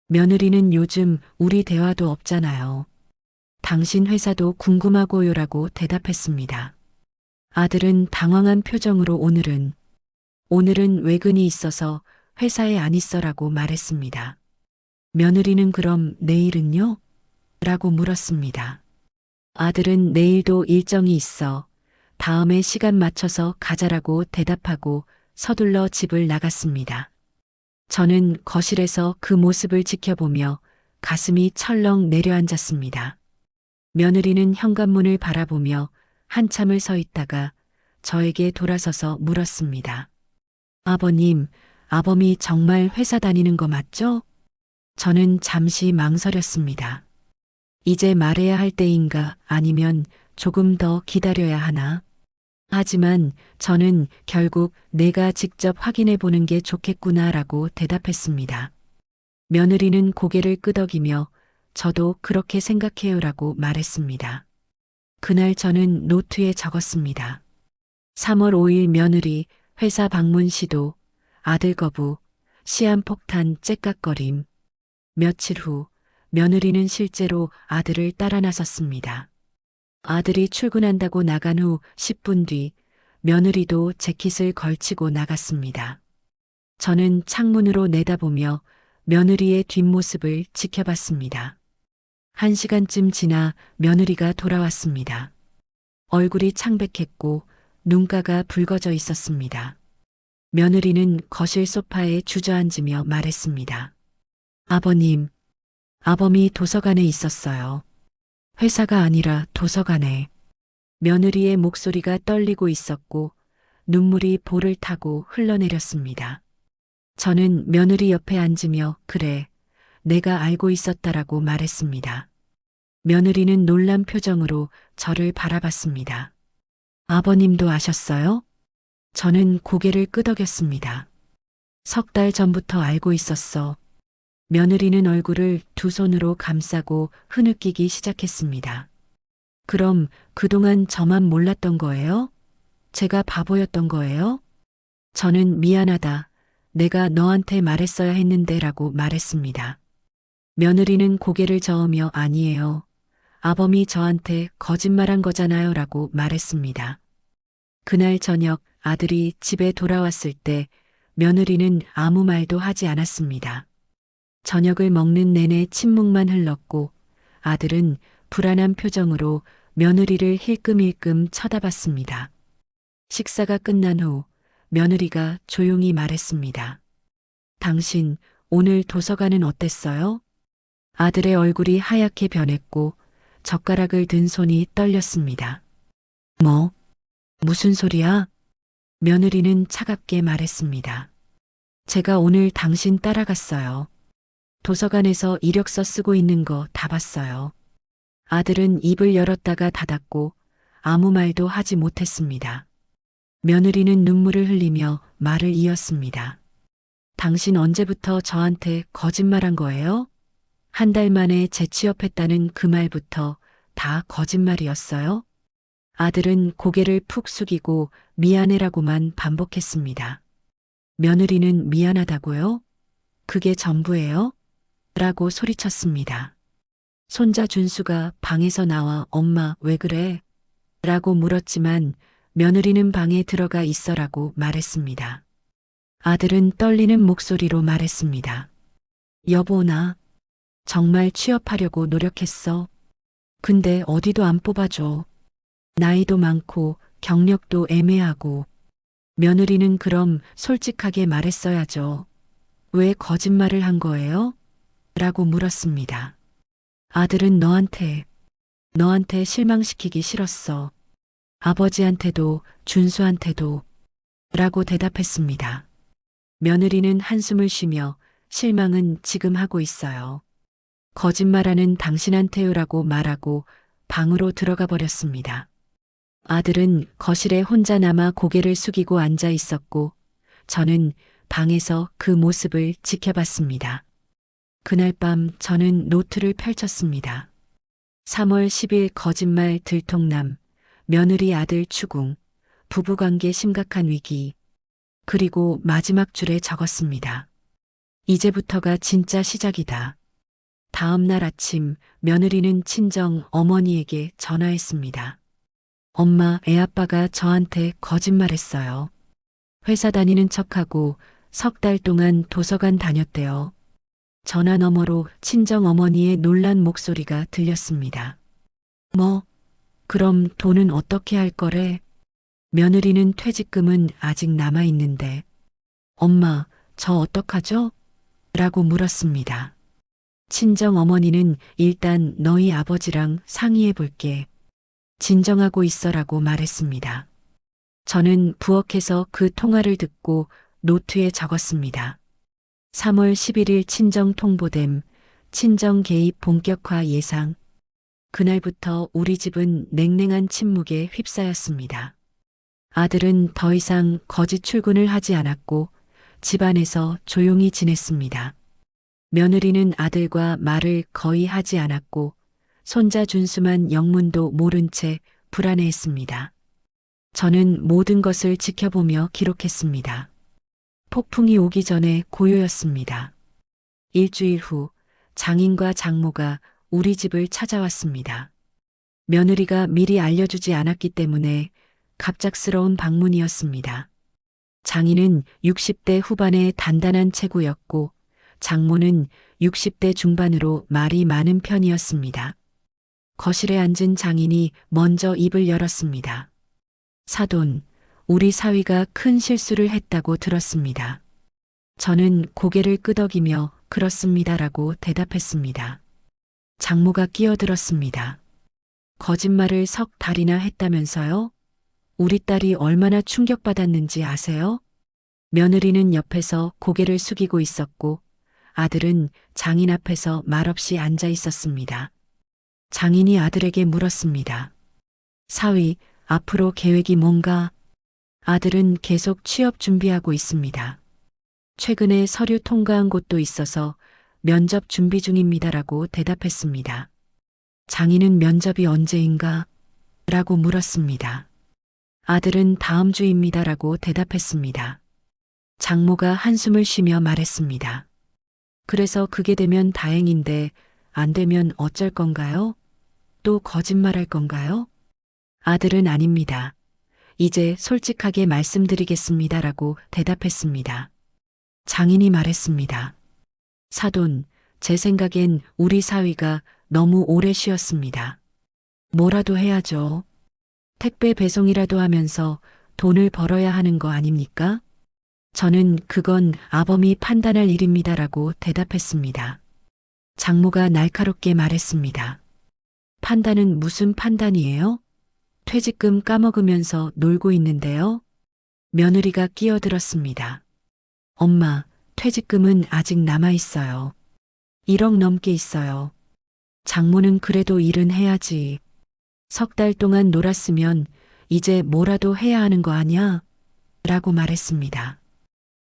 며느리는 요즘 우리 대화도 없잖아요. 당신 회사도 궁금하고요라고 대답했습니다. 아들은 당황한 표정으로 오늘은 외근이 있어서 회사에 안 있어라고 말했습니다. 며느리는 그럼 내일은요? 라고 물었습니다. 아들은 내일도 일정이 있어. 다음에 시간 맞춰서 가자라고 대답하고 서둘러 집을 나갔습니다. 저는 거실에서 그 모습을 지켜보며 가슴이 철렁 내려앉았습니다. 며느리는 현관문을 바라보며 한참을 서 있다가 저에게 돌아서서 물었습니다. 아버님, 아범이 정말 회사 다니는 거 맞죠? 저는 잠시 망설였습니다. 이제 말해야 할 때인가 아니면 조금 더 기다려야 하나? 하지만 저는 결국 내가 직접 확인해 보는 게 좋겠구나라고 대답했습니다. 며느리는 고개를 끄덕이며 저도 그렇게 생각해요라고 말했습니다. 그날 저는 노트에 적었습니다. 3월 5일 며느리 회사 방문 시도 아들 거부 시한폭탄 째깍거림. 며칠 후 며느리는 실제로 아들을 따라 나섰습니다. 아들이 출근한다고 나간 후 10분 뒤 며느리도 재킷을 걸치고 나갔습니다. 저는 창문으로 내다보며 며느리의 뒷모습을 지켜봤습니다. 1시간쯤 지나 며느리가 돌아왔습니다. 얼굴이 창백했고 눈가가 붉어져 있었습니다. 며느리는 거실 소파에 주저앉으며 말했습니다. 아버님, 아범이 도서관에 있었어요. 회사가 아니라 도서관에. 며느리의 목소리가 떨리고 있었고 눈물이 볼을 타고 흘러내렸습니다. 저는 며느리 옆에 앉으며 그래, 내가 알고 있었다라고 말했습니다. 며느리는 놀란 표정으로 저를 바라봤습니다. 아버님도 아셨어요? 저는 고개를 끄덕였습니다. 3달 전부터 알고 있었어. 며느리는 얼굴을 두 손으로 감싸고 흐느끼기 시작했습니다. 그럼 그동안 저만 몰랐던 거예요? 제가 바보였던 거예요? 저는 미안하다. 내가 너한테 말했어야 했는데라고 말했습니다. 며느리는 고개를 저으며 아니에요. 아범이 저한테 거짓말한 거잖아요 라고 말했습니다. 그날 저녁 아들이 집에 돌아왔을 때 며느리는 아무 말도 하지 않았습니다. 저녁을 먹는 내내 침묵만 흘렀고 아들은 불안한 표정으로 며느리를 힐끔힐끔 쳐다봤습니다. 식사가 끝난 후 며느리가 조용히 말했습니다. 당신 오늘 도서관은 어땠어요? 아들의 얼굴이 하얗게 변했고 젓가락을 든 손이 떨렸습니다. 뭐? 무슨 소리야? 며느리는 차갑게 말했습니다. 제가 오늘 당신 따라갔어요. 도서관에서 이력서 쓰고 있는 거 다 봤어요. 아들은 입을 열었다가 닫았고 아무 말도 하지 못했습니다. 며느리는 눈물을 흘리며 말을 이었습니다. 당신 언제부터 저한테 거짓말한 거예요? 1달 만에 재취업했다는 그 말부터 다 거짓말이었어요? 아들은 고개를 푹 숙이고 미안해라고만 반복했습니다. 며느리는 미안하다고요? 그게 전부예요? 라고 소리쳤습니다. 손자 준수가 방에서 나와 엄마 왜 그래? 라고 물었지만 며느리는 방에 들어가 있어라고 말했습니다. 아들은 떨리는 목소리로 말했습니다. 여보 나 정말 취업하려고 노력했어. 근데 어디도 안 뽑아줘. 나이도 많고 경력도 애매하고. 며느리는 그럼 솔직하게 말했어야죠. 왜 거짓말을 한 거예요? 라고 물었습니다. 아들은 너한테 실망시키기 싫었어. 아버지한테도 준수한테도 라고 대답했습니다. 며느리는 한숨을 쉬며 실망은 지금 하고 있어요. 거짓말하는 당신한테요라고 말하고 방으로 들어가 버렸습니다. 아들은 거실에 혼자 남아 고개를 숙이고 앉아 있었고 저는 방에서 그 모습을 지켜봤습니다. 그날 밤 저는 노트를 펼쳤습니다. 3월 10일 거짓말 들통남, 며느리 아들 추궁, 부부관계 심각한 위기, 그리고 마지막 줄에 적었습니다. 이제부터가 진짜 시작이다. 다음 날 아침 며느리는 친정 어머니에게 전화했습니다. 엄마, 애아빠가 저한테 거짓말했어요. 회사 다니는 척하고 3달 동안 도서관 다녔대요. 전화 너머로 친정 어머니의 놀란 목소리가 들렸습니다. 뭐? 그럼 돈은 어떻게 할 거래? 며느리는 퇴직금은 아직 남아있는데. 엄마, 저 어떡하죠? 라고 물었습니다. 친정 어머니는 일단 너희 아버지랑 상의해 볼게. 진정하고 있어라고 말했습니다. 저는 부엌에서 그 통화를 듣고 노트에 적었습니다. 3월 11일 친정 통보됨, 친정 개입 본격화 예상. 그날부터 우리 집은 냉랭한 침묵에 휩싸였습니다. 아들은 더 이상 거짓 출근을 하지 않았고 집안에서 조용히 지냈습니다. 며느리는 아들과 말을 거의 하지 않았고 손자 준수만 영문도 모른 채 불안해했습니다. 저는 모든 것을 지켜보며 기록했습니다. 폭풍이 오기 전에 고요였습니다. 일주일 후 장인과 장모가 우리 집을 찾아왔습니다. 며느리가 미리 알려주지 않았기 때문에 갑작스러운 방문이었습니다. 장인은 60대 후반의 단단한 체구였고 장모는 60대 중반으로 말이 많은 편이었습니다. 거실에 앉은 장인이 먼저 입을 열었습니다. 사돈, 우리 사위가 큰 실수를 했다고 들었습니다. 저는 고개를 끄덕이며 그렇습니다라고 대답했습니다. 장모가 끼어들었습니다. 거짓말을 석 달이나 했다면서요? 우리 딸이 얼마나 충격받았는지 아세요? 며느리는 옆에서 고개를 숙이고 있었고 아들은 장인 앞에서 말없이 앉아 있었습니다. 장인이 아들에게 물었습니다. 사위, 앞으로 계획이 뭔가? 아들은 계속 취업 준비하고 있습니다. 최근에 서류 통과한 곳도 있어서 면접 준비 중입니다라고 대답했습니다. 장인은 면접이 언제인가? 라고 물었습니다. 아들은 다음 주입니다라고 대답했습니다. 장모가 한숨을 쉬며 말했습니다. 그래서 그게 되면 다행인데 안 되면 어쩔 건가요? 또 거짓말할 건가요? 아들은 아닙니다. 이제 솔직하게 말씀드리겠습니다라고 대답했습니다. 장인이 말했습니다. 사돈, 제 생각엔 우리 사위가 너무 오래 쉬었습니다. 뭐라도 해야죠. 택배 배송이라도 하면서 돈을 벌어야 하는 거 아닙니까? 저는 그건 아범이 판단할 일입니다라고 대답했습니다. 장모가 날카롭게 말했습니다. 판단은 무슨 판단이에요? 퇴직금 까먹으면서 놀고 있는데요. 며느리가 끼어들었습니다. 엄마, 퇴직금은 아직 남아 있어요. 1억 넘게 있어요. 장모는 그래도 일은 해야지. 석 달 동안 놀았으면 이제 뭐라도 해야 하는 거 아니야? 라고 말했습니다.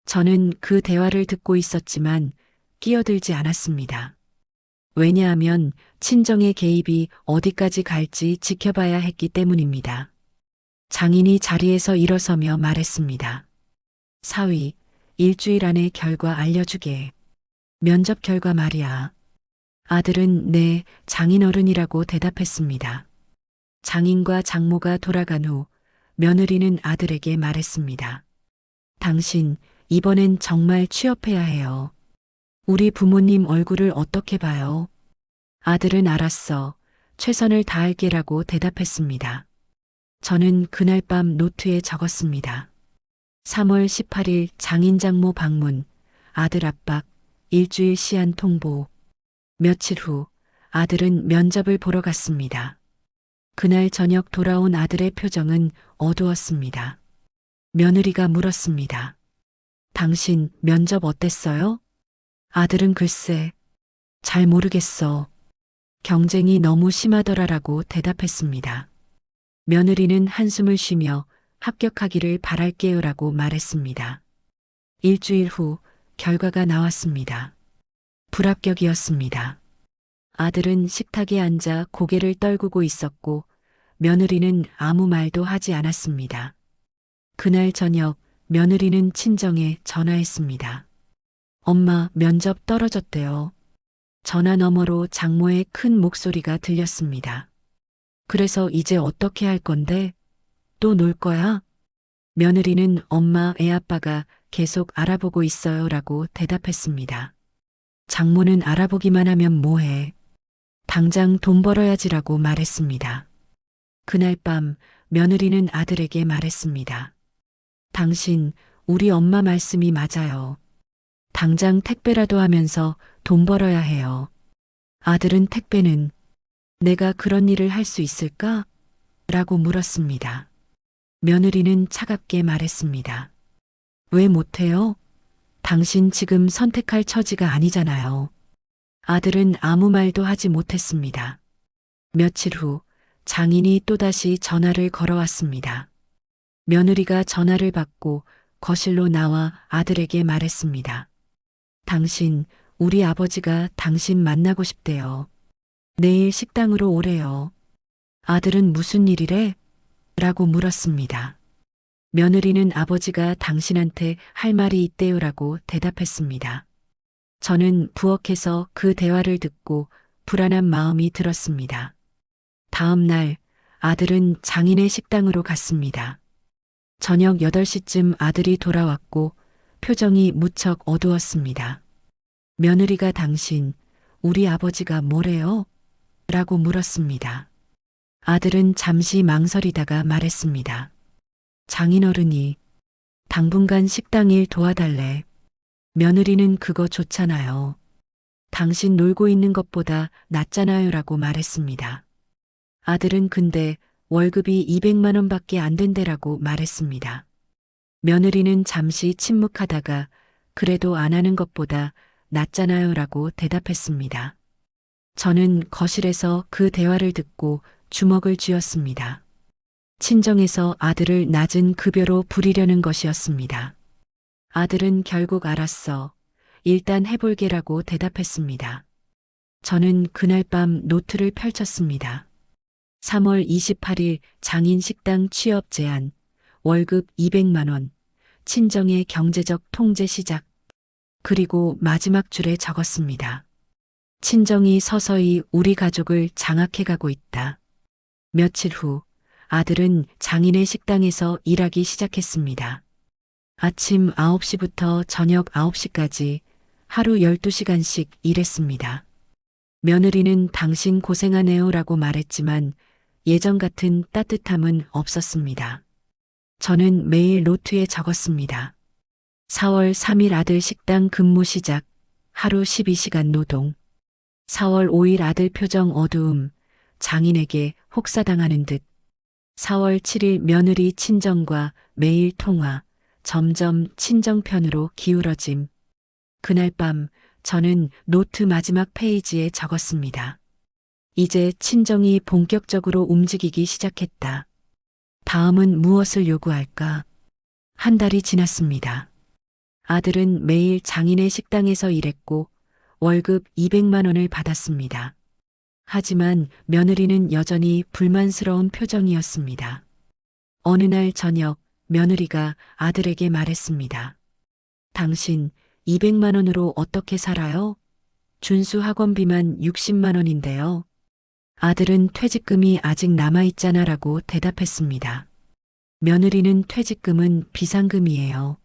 저는 그 대화를 듣고 있었지만 끼어들지 않았습니다. 왜냐하면 친정의 개입이 어디까지 갈지 지켜봐야 했기 때문입니다. 장인이 자리에서 일어서며 말했습니다. 사위, 일주일 안에 결과 알려주게. 면접 결과 말이야. 아들은 네, 장인어른이라고 대답했습니다. 장인과 장모가 돌아간 후 며느리는 아들에게 말했습니다. 당신, 이번엔 정말 취업해야 해요. 우리 부모님 얼굴을 어떻게 봐요? 아들은 알았어. 최선을 다할게라고 대답했습니다. 저는 그날 밤 노트에 적었습니다. 3월 18일 장인장모 방문, 아들 압박, 일주일 시한 통보. 며칠 후 아들은 면접을 보러 갔습니다. 그날 저녁 돌아온 아들의 표정은 어두웠습니다. 며느리가 물었습니다. 당신 면접 어땠어요? 아들은 글쎄, 잘 모르겠어. 경쟁이 너무 심하더라라고 대답했습니다. 며느리는 한숨을 쉬며 합격하기를 바랄게요라고 말했습니다. 일주일 후 결과가 나왔습니다. 불합격이었습니다. 아들은 식탁에 앉아 고개를 떨구고 있었고 며느리는 아무 말도 하지 않았습니다. 그날 저녁 며느리는 친정에 전화했습니다. 엄마 면접 떨어졌대요. 전화 너머로 장모의 큰 목소리가 들렸습니다. 그래서 이제 어떻게 할 건데? 또 놀 거야? 며느리는 엄마 애아빠가 계속 알아보고 있어요 라고 대답했습니다. 장모는 알아보기만 하면 뭐해? 당장 돈 벌어야지라고 말했습니다. 그날 밤 며느리는 아들에게 말했습니다. 당신, 우리 엄마 말씀이 맞아요. 당장 택배라도 하면서 돈 벌어야 해요. 아들은 택배는 내가 그런 일을 할 수 있을까? 라고 물었습니다. 며느리는 차갑게 말했습니다. 왜 못해요? 당신 지금 선택할 처지가 아니잖아요. 아들은 아무 말도 하지 못했습니다. 며칠 후 장인이 또다시 전화를 걸어왔습니다. 며느리가 전화를 받고 거실로 나와 아들에게 말했습니다. 당신, 우리 아버지가 당신 만나고 싶대요. 내일 식당으로 오래요. 아들은 무슨 일이래? 라고 물었습니다. 며느리는 아버지가 당신한테 할 말이 있대요라고 대답했습니다. 저는 부엌에서 그 대화를 듣고 불안한 마음이 들었습니다. 다음 날 아들은 장인의 식당으로 갔습니다. 저녁 8시쯤 아들이 돌아왔고 표정이 무척 어두웠습니다. 며느리가 당신, 우리 아버지가 뭐래요? 라고 물었습니다. 아들은 잠시 망설이다가 말했습니다. 장인어른이 당분간 식당 일 도와달래. 며느리는 그거 좋잖아요. 당신 놀고 있는 것보다 낫잖아요 라고 말했습니다. 아들은 근데 월급이 200만 원밖에 안 된대라고 말했습니다. 며느리는 잠시 침묵하다가 그래도 안 하는 것보다 낫잖아요 라고 대답했습니다. 저는 거실에서 그 대화를 듣고 주먹을 쥐었습니다. 친정에서 아들을 낮은 급여로 부리려는 것이었습니다. 아들은 결국 알았어. 일단 해볼게라고 대답했습니다. 저는 그날 밤 노트를 펼쳤습니다. 3월 28일 장인 식당 취업 제안, 월급 200만 원, 친정의 경제적 통제 시작. 그리고 마지막 줄에 적었습니다. 친정이 서서히 우리 가족을 장악해가고 있다. 며칠 후 아들은 장인의 식당에서 일하기 시작했습니다. 아침 9시부터 저녁 9시까지 하루 12시간씩 일했습니다. 며느리는 당신 고생하네요 라고 말했지만 예전 같은 따뜻함은 없었습니다. 저는 매일 노트에 적었습니다. 4월 3일 아들 식당 근무 시작, 하루 12시간 노동. 4월 5일 아들 표정 어두움, 장인에게 혹사당하는 듯. 4월 7일 며느리 친정과 매일 통화, 점점 친정편으로 기울어짐. 그날 밤 저는 노트 마지막 페이지에 적었습니다. 이제 친정이 본격적으로 움직이기 시작했다. 다음은 무엇을 요구할까? 한 달이 지났습니다. 아들은 매일 장인의 식당에서 일했고 월급 200만 원을 받았습니다. 하지만 며느리는 여전히 불만스러운 표정이었습니다. 어느 날 저녁 며느리가 아들에게 말했습니다. 당신 200만 원으로 어떻게 살아요? 준수 학원비만 60만 원인데요. 아들은 퇴직금이 아직 남아있잖아 라고 대답했습니다. 며느리는 퇴직금은 비상금이에요.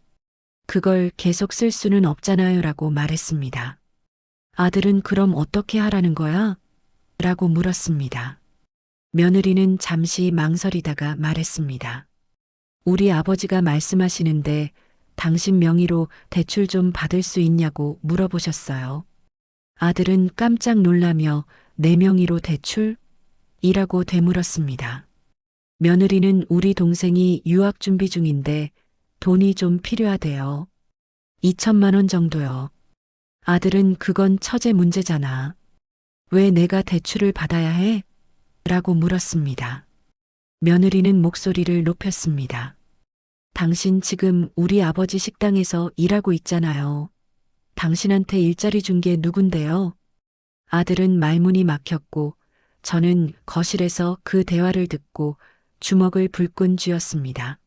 그걸 계속 쓸 수는 없잖아요 라고 말했습니다. 아들은 그럼 어떻게 하라는 거야? 라고 물었습니다. 며느리는 잠시 망설이다가 말했습니다. 우리 아버지가 말씀하시는데 당신 명의로 대출 좀 받을 수 있냐고 물어보셨어요. 아들은 깜짝 놀라며 내 명의로 대출? 이라고 되물었습니다. 며느리는 우리 동생이 유학 준비 중인데 돈이 좀 필요하대요. 2천만 원 정도요. 아들은 그건 처제 문제잖아. 왜 내가 대출을 받아야 해? 라고 물었습니다. 며느리는 목소리를 높였습니다. 당신 지금 우리 아버지 식당에서 일하고 있잖아요. 당신한테 일자리 준 게 누군데요? 아들은 말문이 막혔고 저는 거실에서 그 대화를 듣고 주먹을 불끈 쥐었습니다.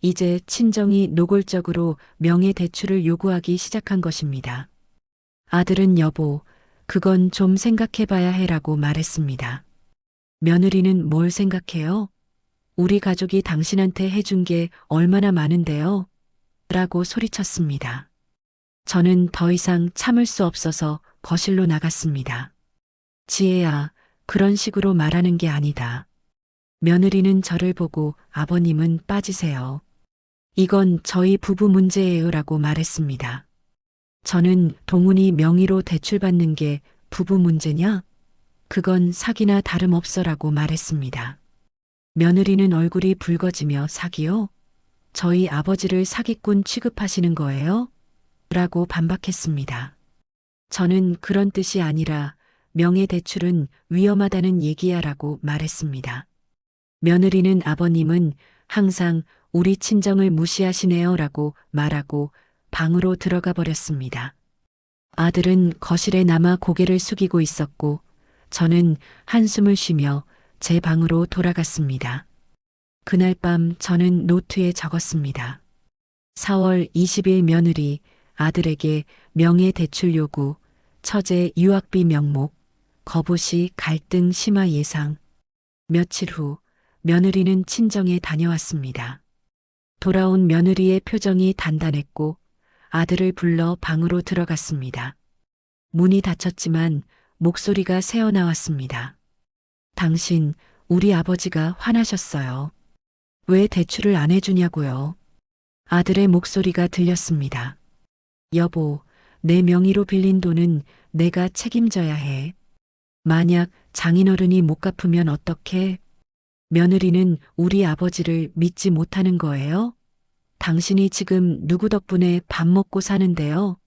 이제 친정이 노골적으로 명예대출을 요구하기 시작한 것입니다. 아들은 여보, 그건 좀 생각해봐야 해라고 말했습니다. 며느리는 뭘 생각해요? 우리 가족이 당신한테 해준 게 얼마나 많은데요? 라고 소리쳤습니다. 저는 더 이상 참을 수 없어서 거실로 나갔습니다. 지혜야, 그런 식으로 말하는 게 아니다. 며느리는 저를 보고 아버님은 빠지세요. 이건 저희 부부 문제예요 라고 말했습니다. 저는 동훈이 명의로 대출받는 게 부부 문제냐? 그건 사기나 다름없어라고 말했습니다. 며느리는 얼굴이 붉어지며 사기요? 저희 아버지를 사기꾼 취급하시는 거예요? 라고 반박했습니다. 저는 그런 뜻이 아니라 명예대출은 위험하다는 얘기야 라고 말했습니다. 며느리는 아버님은 항상 우리 친정을 무시하시네요 라고 말하고 방으로 들어가 버렸습니다. 아들은 거실에 남아 고개를 숙이고 있었고 저는 한숨을 쉬며 제 방으로 돌아갔습니다. 그날 밤 저는 노트에 적었습니다. 4월 20일 며느리 아들에게 명예대출 요구, 처제 유학비 명목, 거부시 갈등 심화 예상. 며칠 후 며느리는 친정에 다녀왔습니다. 돌아온 며느리의 표정이 단단했고 아들을 불러 방으로 들어갔습니다. 문이 닫혔지만 목소리가 새어나왔습니다. 당신, 우리 아버지가 화나셨어요. 왜 대출을 안 해주냐고요. 아들의 목소리가 들렸습니다. 여보, 내 명의로 빌린 돈은 내가 책임져야 해. 만약 장인어른이 못 갚으면 어떡해? 며느리는 우리 아버지를 믿지 못하는 거예요? 당신이 지금 누구 덕분에 밥 먹고 사는데요?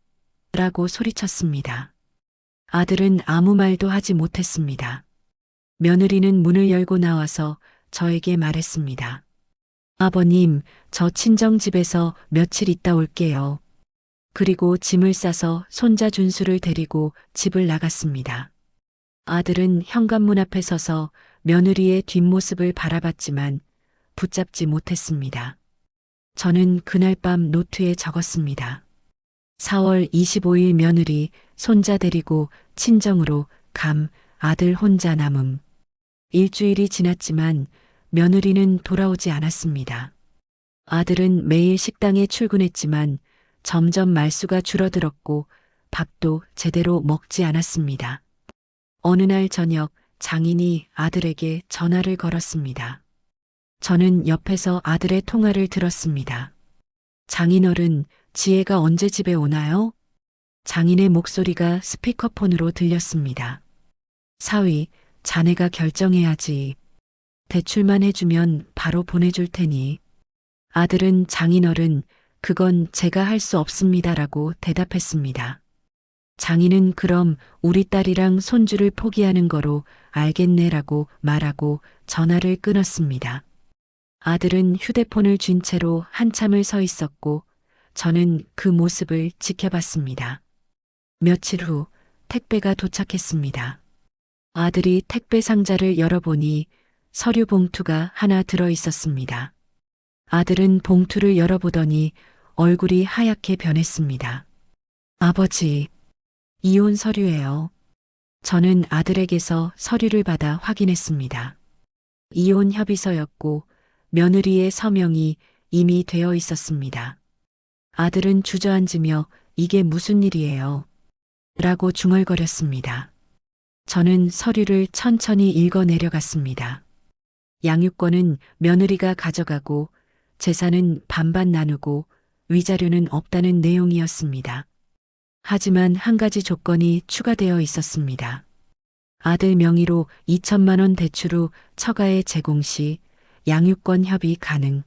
라고 소리쳤습니다. 아들은 아무 말도 하지 못했습니다. 며느리는 문을 열고 나와서 저에게 말했습니다. 아버님, 저 친정집에서 며칠 있다 올게요. 그리고 짐을 싸서 손자 준수를 데리고 집을 나갔습니다. 아들은 현관문 앞에 서서 며느리의 뒷모습을 바라봤지만 붙잡지 못했습니다. 저는 그날 밤 노트에 적었습니다. 4월 25일 며느리 손자 데리고 친정으로 감, 아들 혼자 남음. 일주일이 지났지만 며느리는 돌아오지 않았습니다. 아들은 매일 식당에 출근했지만 점점 말수가 줄어들었고 밥도 제대로 먹지 않았습니다. 어느 날 저녁 장인이 아들에게 전화를 걸었습니다. 저는 옆에서 아들의 통화를 들었습니다. 장인어른, 지혜가 언제 집에 오나요? 장인의 목소리가 스피커폰으로 들렸습니다. 사위, 자네가 결정해야지. 대출만 해주면 바로 보내줄 테니. 아들은 장인어른, 그건 제가 할 수 없습니다라고 대답했습니다. 장인은 그럼 우리 딸이랑 손주를 포기하는 거로 알겠네라고 말하고 전화를 끊었습니다. 아들은 휴대폰을 쥔 채로 한참을 서 있었고 저는 그 모습을 지켜봤습니다. 며칠 후 택배가 도착했습니다. 아들이 택배 상자를 열어보니 서류 봉투가 하나 들어 있었습니다. 아들은 봉투를 열어보더니 얼굴이 하얗게 변했습니다. 아버지, 이혼 서류예요. 저는 아들에게서 서류를 받아 확인했습니다. 이혼 협의서였고 며느리의 서명이 이미 되어 있었습니다. 아들은 주저앉으며 이게 무슨 일이에요? 라고 중얼거렸습니다. 저는 서류를 천천히 읽어 내려갔습니다. 양육권은 며느리가 가져가고 재산은 반반 나누고 위자료는 없다는 내용이었습니다. 하지만 한 가지 조건이 추가되어 있었습니다. 아들 명의로 2천만 원 대출 후 처가에 제공 시 양육권 협의 가능.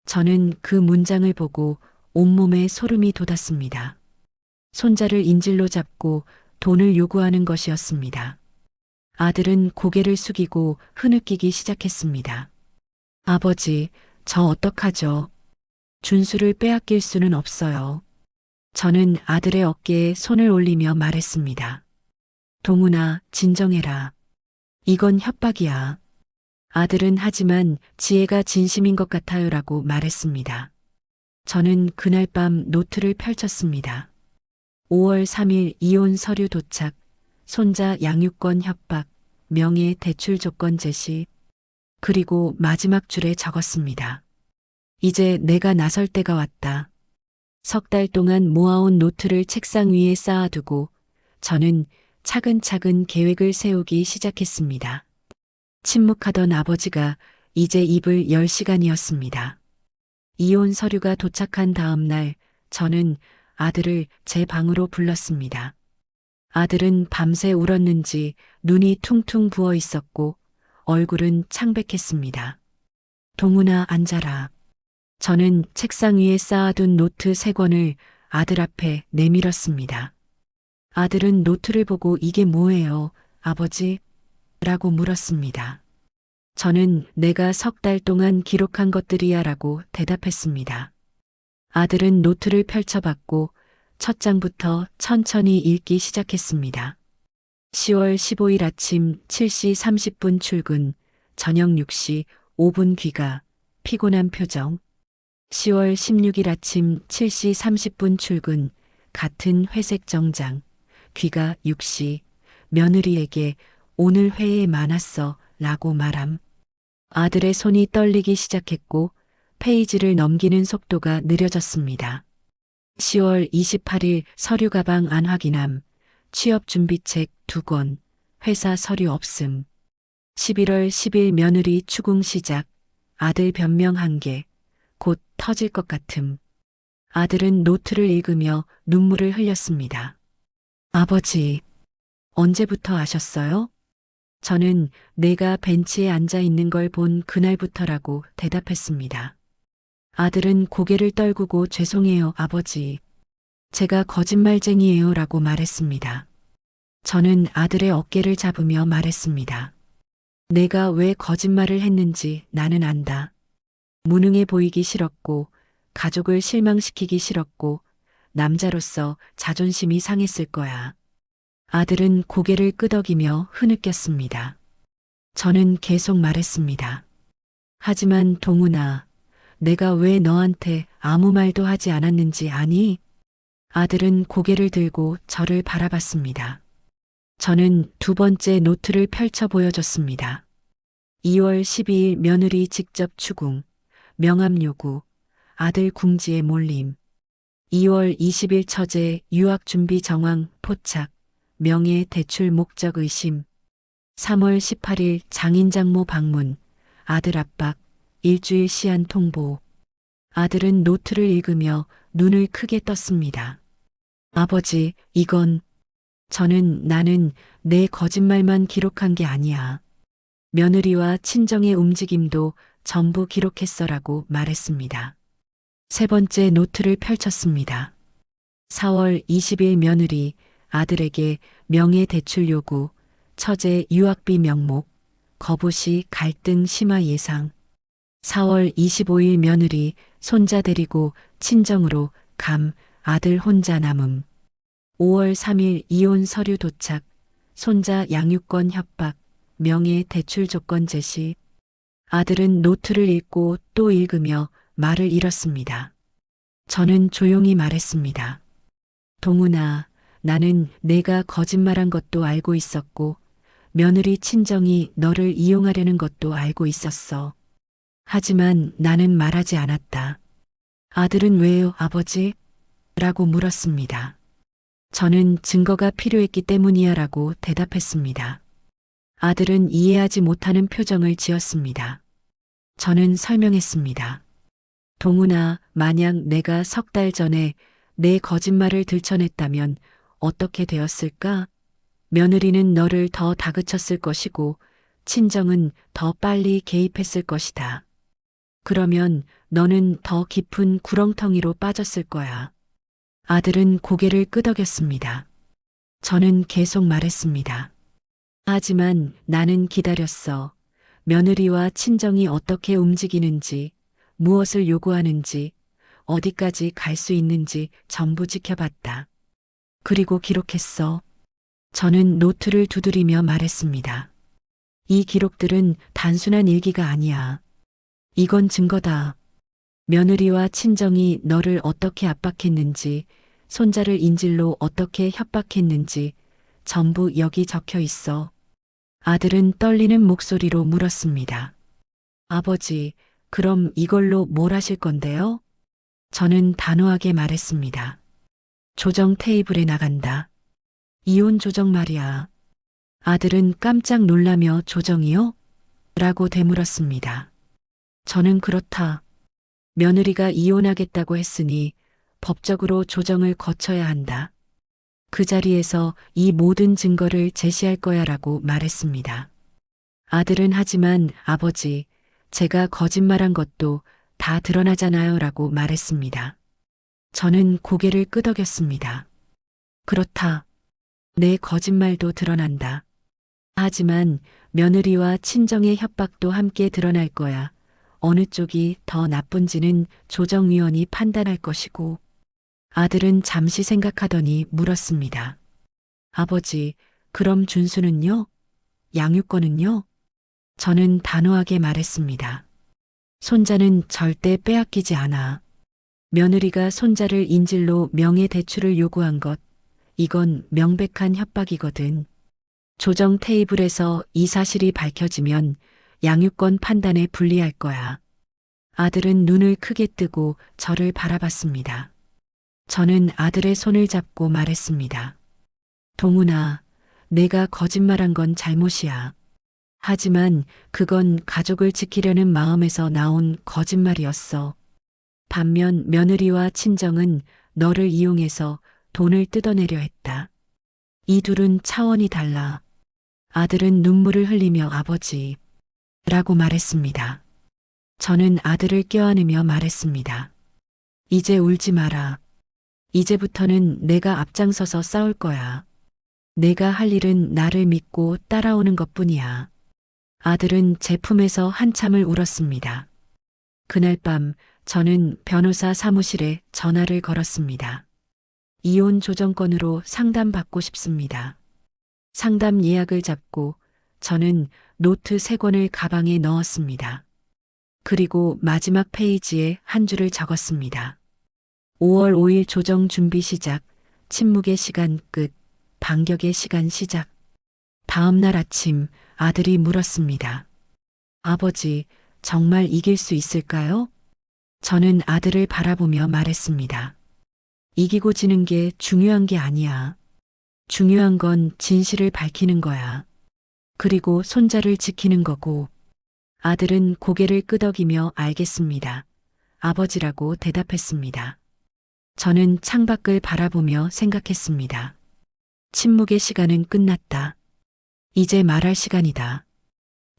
저는 그 문장을 보고 온몸에 소름이 돋았습니다. 손자를 인질로 잡고 돈을 요구하는 것이었습니다. 아들은 고개를 숙이고 흐느끼기 시작했습니다. 아버지, 저 어떡하죠? 준수를 빼앗길 수는 없어요. 저는 아들의 어깨에 손을 올리며 말했습니다. 동훈아, 진정해라. 이건 협박이야. 아들은 하지만 지혜가 진심인 것 같아요라고 말했습니다. 저는 그날 밤 노트를 펼쳤습니다. 5월 3일 이혼 서류 도착, 손자 양육권 협박, 명예 대출 조건 제시, 그리고 마지막 줄에 적었습니다. 이제 내가 나설 때가 왔다. 석 달 동안 모아온 노트를 책상 위에 쌓아두고 저는 차근차근 계획을 세우기 시작했습니다. 침묵하던 아버지가 이제 입을 열 시간이었습니다. 이혼 서류가 도착한 다음 날 저는 아들을 제 방으로 불렀습니다. 아들은 밤새 울었는지 눈이 퉁퉁 부어 있었고 얼굴은 창백했습니다. 동훈아, 앉아라. 저는 책상 위에 쌓아둔 노트 3권을 아들 앞에 내밀었습니다. 아들은 노트를 보고 이게 뭐예요, 아버지? 라고 물었습니다. 저는 내가 석 달 동안 기록한 것들이야 라고 대답했습니다. 아들은 노트를 펼쳐봤고 첫 장부터 천천히 읽기 시작했습니다. 10월 15일 아침 7시 30분 출근, 저녁 6시 5분 귀가, 피곤한 표정. 10월 16일 아침 7시 30분 출근, 같은 회색 정장, 귀가 6시, 며느리에게 오늘 회의 많았어 라고 말함. 아들의 손이 떨리기 시작했고 페이지를 넘기는 속도가 느려졌습니다. 10월 28일 서류 가방 안 확인함. 취업 준비책 2권, 회사 서류 없음. 11월 10일 며느리 추궁 시작. 아들 변명 1개, 곧 터질 것 같음. 아들은 노트를 읽으며 눈물을 흘렸습니다. 아버지, 언제부터 아셨어요? 저는 내가 벤치에 앉아 있는 걸 본 그날부터라고 대답했습니다. 아들은 고개를 떨구고 죄송해요, 아버지. 제가 거짓말쟁이에요 라고 말했습니다. 저는 아들의 어깨를 잡으며 말했습니다. 내가 왜 거짓말을 했는지 나는 안다. 무능해 보이기 싫었고, 가족을 실망시키기 싫었고, 남자로서 자존심이 상했을 거야. 아들은 고개를 끄덕이며 흐느꼈습니다. 저는 계속 말했습니다. 하지만 동훈아, 내가 왜 너한테 아무 말도 하지 않았는지 아니? 아들은 고개를 들고 저를 바라봤습니다. 저는 2번째 노트를 펼쳐 보여줬습니다. 2월 12일 며느리 직접 추궁, 명함 요구, 아들 궁지에 몰림. 2월 20일 처제 유학 준비 정황 포착, 명예 대출 목적 의심. 3월 18일 장인 장모 방문, 아들 압박, 일주일 시한 통보. 아들은 노트를 읽으며 눈을 크게 떴습니다. 아버지, 이건 나는 내 거짓말만 기록한 게 아니야. 며느리와 친정의 움직임도 전부 기록했어라고 말했습니다. 3번째 노트를 펼쳤습니다. 4월 20일 며느리, 아들에게 명예 대출 요구, 처제 유학비 명목, 거부시 갈등 심화 예상. 4월 25일 며느리, 손자 데리고 친정으로 감, 아들 혼자 남음. 5월 3일 이혼 서류 도착, 손자 양육권 협박, 명예 대출 조건 제시. 아들은 노트를 읽고 또 읽으며 말을 잃었습니다. 저는 조용히 말했습니다. 동훈아, 나는 내가 거짓말한 것도 알고 있었고, 며느리 친정이 너를 이용하려는 것도 알고 있었어. 하지만 나는 말하지 않았다. 아들은 왜요, 아버지? 라고 물었습니다. 저는 증거가 필요했기 때문이야 라고 대답했습니다. 아들은 이해하지 못하는 표정을 지었습니다. 저는 설명했습니다. 동훈아, 만약 내가 3달 전에 내 거짓말을 들춰냈다면 어떻게 되었을까? 며느리는 너를 더 다그쳤을 것이고 친정은 더 빨리 개입했을 것이다. 그러면 너는 더 깊은 구렁텅이로 빠졌을 거야. 아들은 고개를 끄덕였습니다. 저는 계속 말했습니다. 하지만 나는 기다렸어. 며느리와 친정이 어떻게 움직이는지, 무엇을 요구하는지, 어디까지 갈 수 있는지 전부 지켜봤다. 그리고 기록했어. 저는 노트를 두드리며 말했습니다. 이 기록들은 단순한 일기가 아니야. 이건 증거다. 며느리와 친정이 너를 어떻게 압박했는지, 손자를 인질로 어떻게 협박했는지 전부 여기 적혀 있어. 아들은 떨리는 목소리로 물었습니다. 아버지, 그럼 이걸로 뭘 하실 건데요? 저는 단호하게 말했습니다. 조정 테이블에 나간다. 이혼 조정 말이야. 아들은 깜짝 놀라며 조정이요? 라고 되물었습니다. 저는 그렇다. 며느리가 이혼하겠다고 했으니 법적으로 조정을 거쳐야 한다. 그 자리에서 이 모든 증거를 제시할 거야 라고 말했습니다. 아들은 하지만 아버지, 제가 거짓말한 것도 다 드러나잖아요 라고 말했습니다. 저는 고개를 끄덕였습니다. 그렇다. 내 거짓말도 드러난다. 하지만 며느리와 친정의 협박도 함께 드러날 거야. 어느 쪽이 더 나쁜지는 조정위원이 판단할 것이고 아들은 잠시 생각하더니 물었습니다. 아버지, 그럼 준수는요? 양육권은요? 저는 단호하게 말했습니다. 손자는 절대 빼앗기지 않아. 며느리가 손자를 인질로 명예대출을 요구한 것, 이건 명백한 협박이거든. 조정 테이블에서 이 사실이 밝혀지면 양육권 판단에 불리할 거야. 아들은 눈을 크게 뜨고 저를 바라봤습니다. 저는 아들의 손을 잡고 말했습니다. 동훈아, 내가 거짓말한 건 잘못이야. 하지만 그건 가족을 지키려는 마음에서 나온 거짓말이었어. 반면 며느리와 친정은 너를 이용해서 돈을 뜯어내려 했다. 이 둘은 차원이 달라. 아들은 눈물을 흘리며 아버지, 라고 말했습니다. 저는 아들을 껴안으며 말했습니다. 이제 울지 마라. 이제부터는 내가 앞장서서 싸울 거야. 내가 할 일은 나를 믿고 따라오는 것뿐이야. 아들은 제 품에서 한참을 울었습니다. 그날 밤 저는 변호사 사무실에 전화를 걸었습니다. 이혼 조정권으로 상담받고 싶습니다. 상담 예약을 잡고 저는 노트 3권을 가방에 넣었습니다. 그리고 마지막 페이지에 한 줄을 적었습니다. 5월 5일 조정 준비 시작, 침묵의 시간 끝, 반격의 시간 시작. 다음 날 아침 아들이 물었습니다. 아버지, 정말 이길 수 있을까요? 저는 아들을 바라보며 말했습니다. 이기고 지는 게 중요한 게 아니야. 중요한 건 진실을 밝히는 거야. 그리고 손자를 지키는 거고. 아들은 고개를 끄덕이며 알겠습니다. 아버지라고 대답했습니다. 저는 창밖을 바라보며 생각했습니다. 침묵의 시간은 끝났다. 이제 말할 시간이다.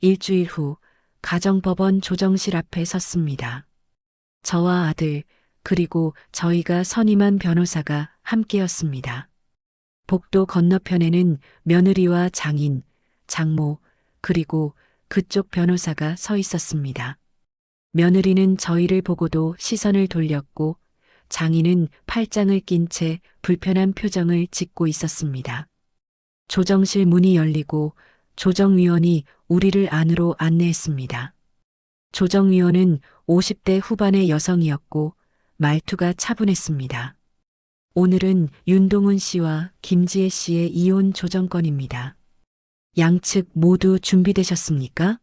일주일 후 가정법원 조정실 앞에 섰습니다. 저와 아들, 그리고 저희가 선임한 변호사가 함께였습니다. 복도 건너편에는 며느리와 장인, 장모, 그리고 그쪽 변호사가 서 있었습니다. 며느리는 저희를 보고도 시선을 돌렸고 장인은 팔짱을 낀 채 불편한 표정을 짓고 있었습니다. 조정실 문이 열리고 조정위원이 우리를 안으로 안내했습니다. 조정위원은 50대 후반의 여성이었고 말투가 차분했습니다. 오늘은 윤동훈 씨와 김지혜 씨의 이혼 조정권입니다. 양측 모두 준비되셨습니까?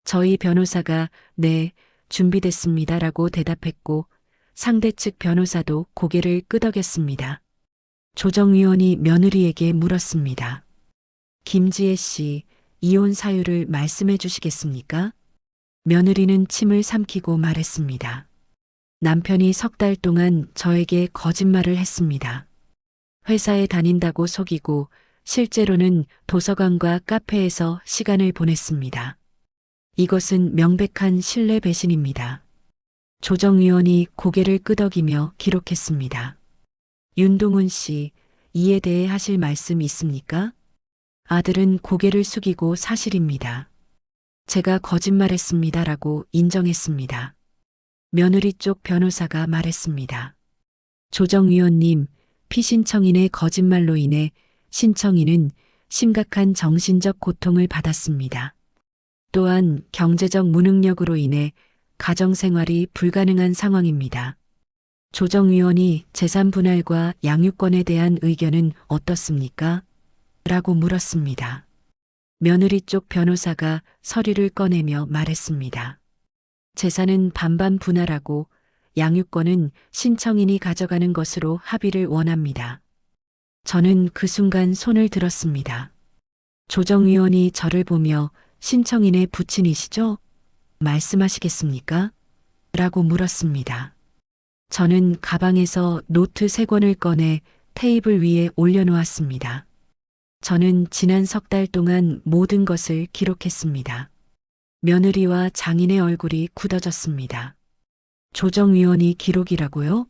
저희 변호사가 네, 준비됐습니다라고 대답했고 상대 측 변호사도 고개를 끄덕였습니다. 조정위원이 며느리에게 물었습니다. 김지혜 씨, 이혼 사유를 말씀해 주시겠습니까? 며느리는 침을 삼키고 말했습니다. 남편이 3달 동안 저에게 거짓말을 했습니다. 회사에 다닌다고 속이고 실제로는 도서관과 카페에서 시간을 보냈습니다. 이것은 명백한 신뢰 배신입니다. 조정위원이 고개를 끄덕이며 기록했습니다. 윤동훈 씨, 이에 대해 하실 말씀 있습니까? 아들은 고개를 숙이고 사실입니다. 제가 거짓말했습니다라고 인정했습니다. 며느리 쪽 변호사가 말했습니다. 조정위원님, 피신청인의 거짓말로 인해 신청인은 심각한 정신적 고통을 받았습니다. 또한 경제적 무능력으로 인해 가정생활이 불가능한 상황입니다. 조정위원이 재산 분할과 양육권에 대한 의견은 어떻습니까? 라고 물었습니다. 며느리 쪽 변호사가 서류를 꺼내며 말했습니다. 재산은 반반 분할하고 양육권은 신청인이 가져가는 것으로 합의를 원합니다. 저는 그 순간 손을 들었습니다. 조정위원이 저를 보며 신청인의 부친이시죠? 말씀하시겠습니까? 라고 물었습니다. 저는 가방에서 노트 3권을 꺼내 테이블 위에 올려놓았습니다. 저는 지난 3달 동안 모든 것을 기록했습니다. 며느리와 장인의 얼굴이 굳어졌습니다. 조정위원이 기록이라고요?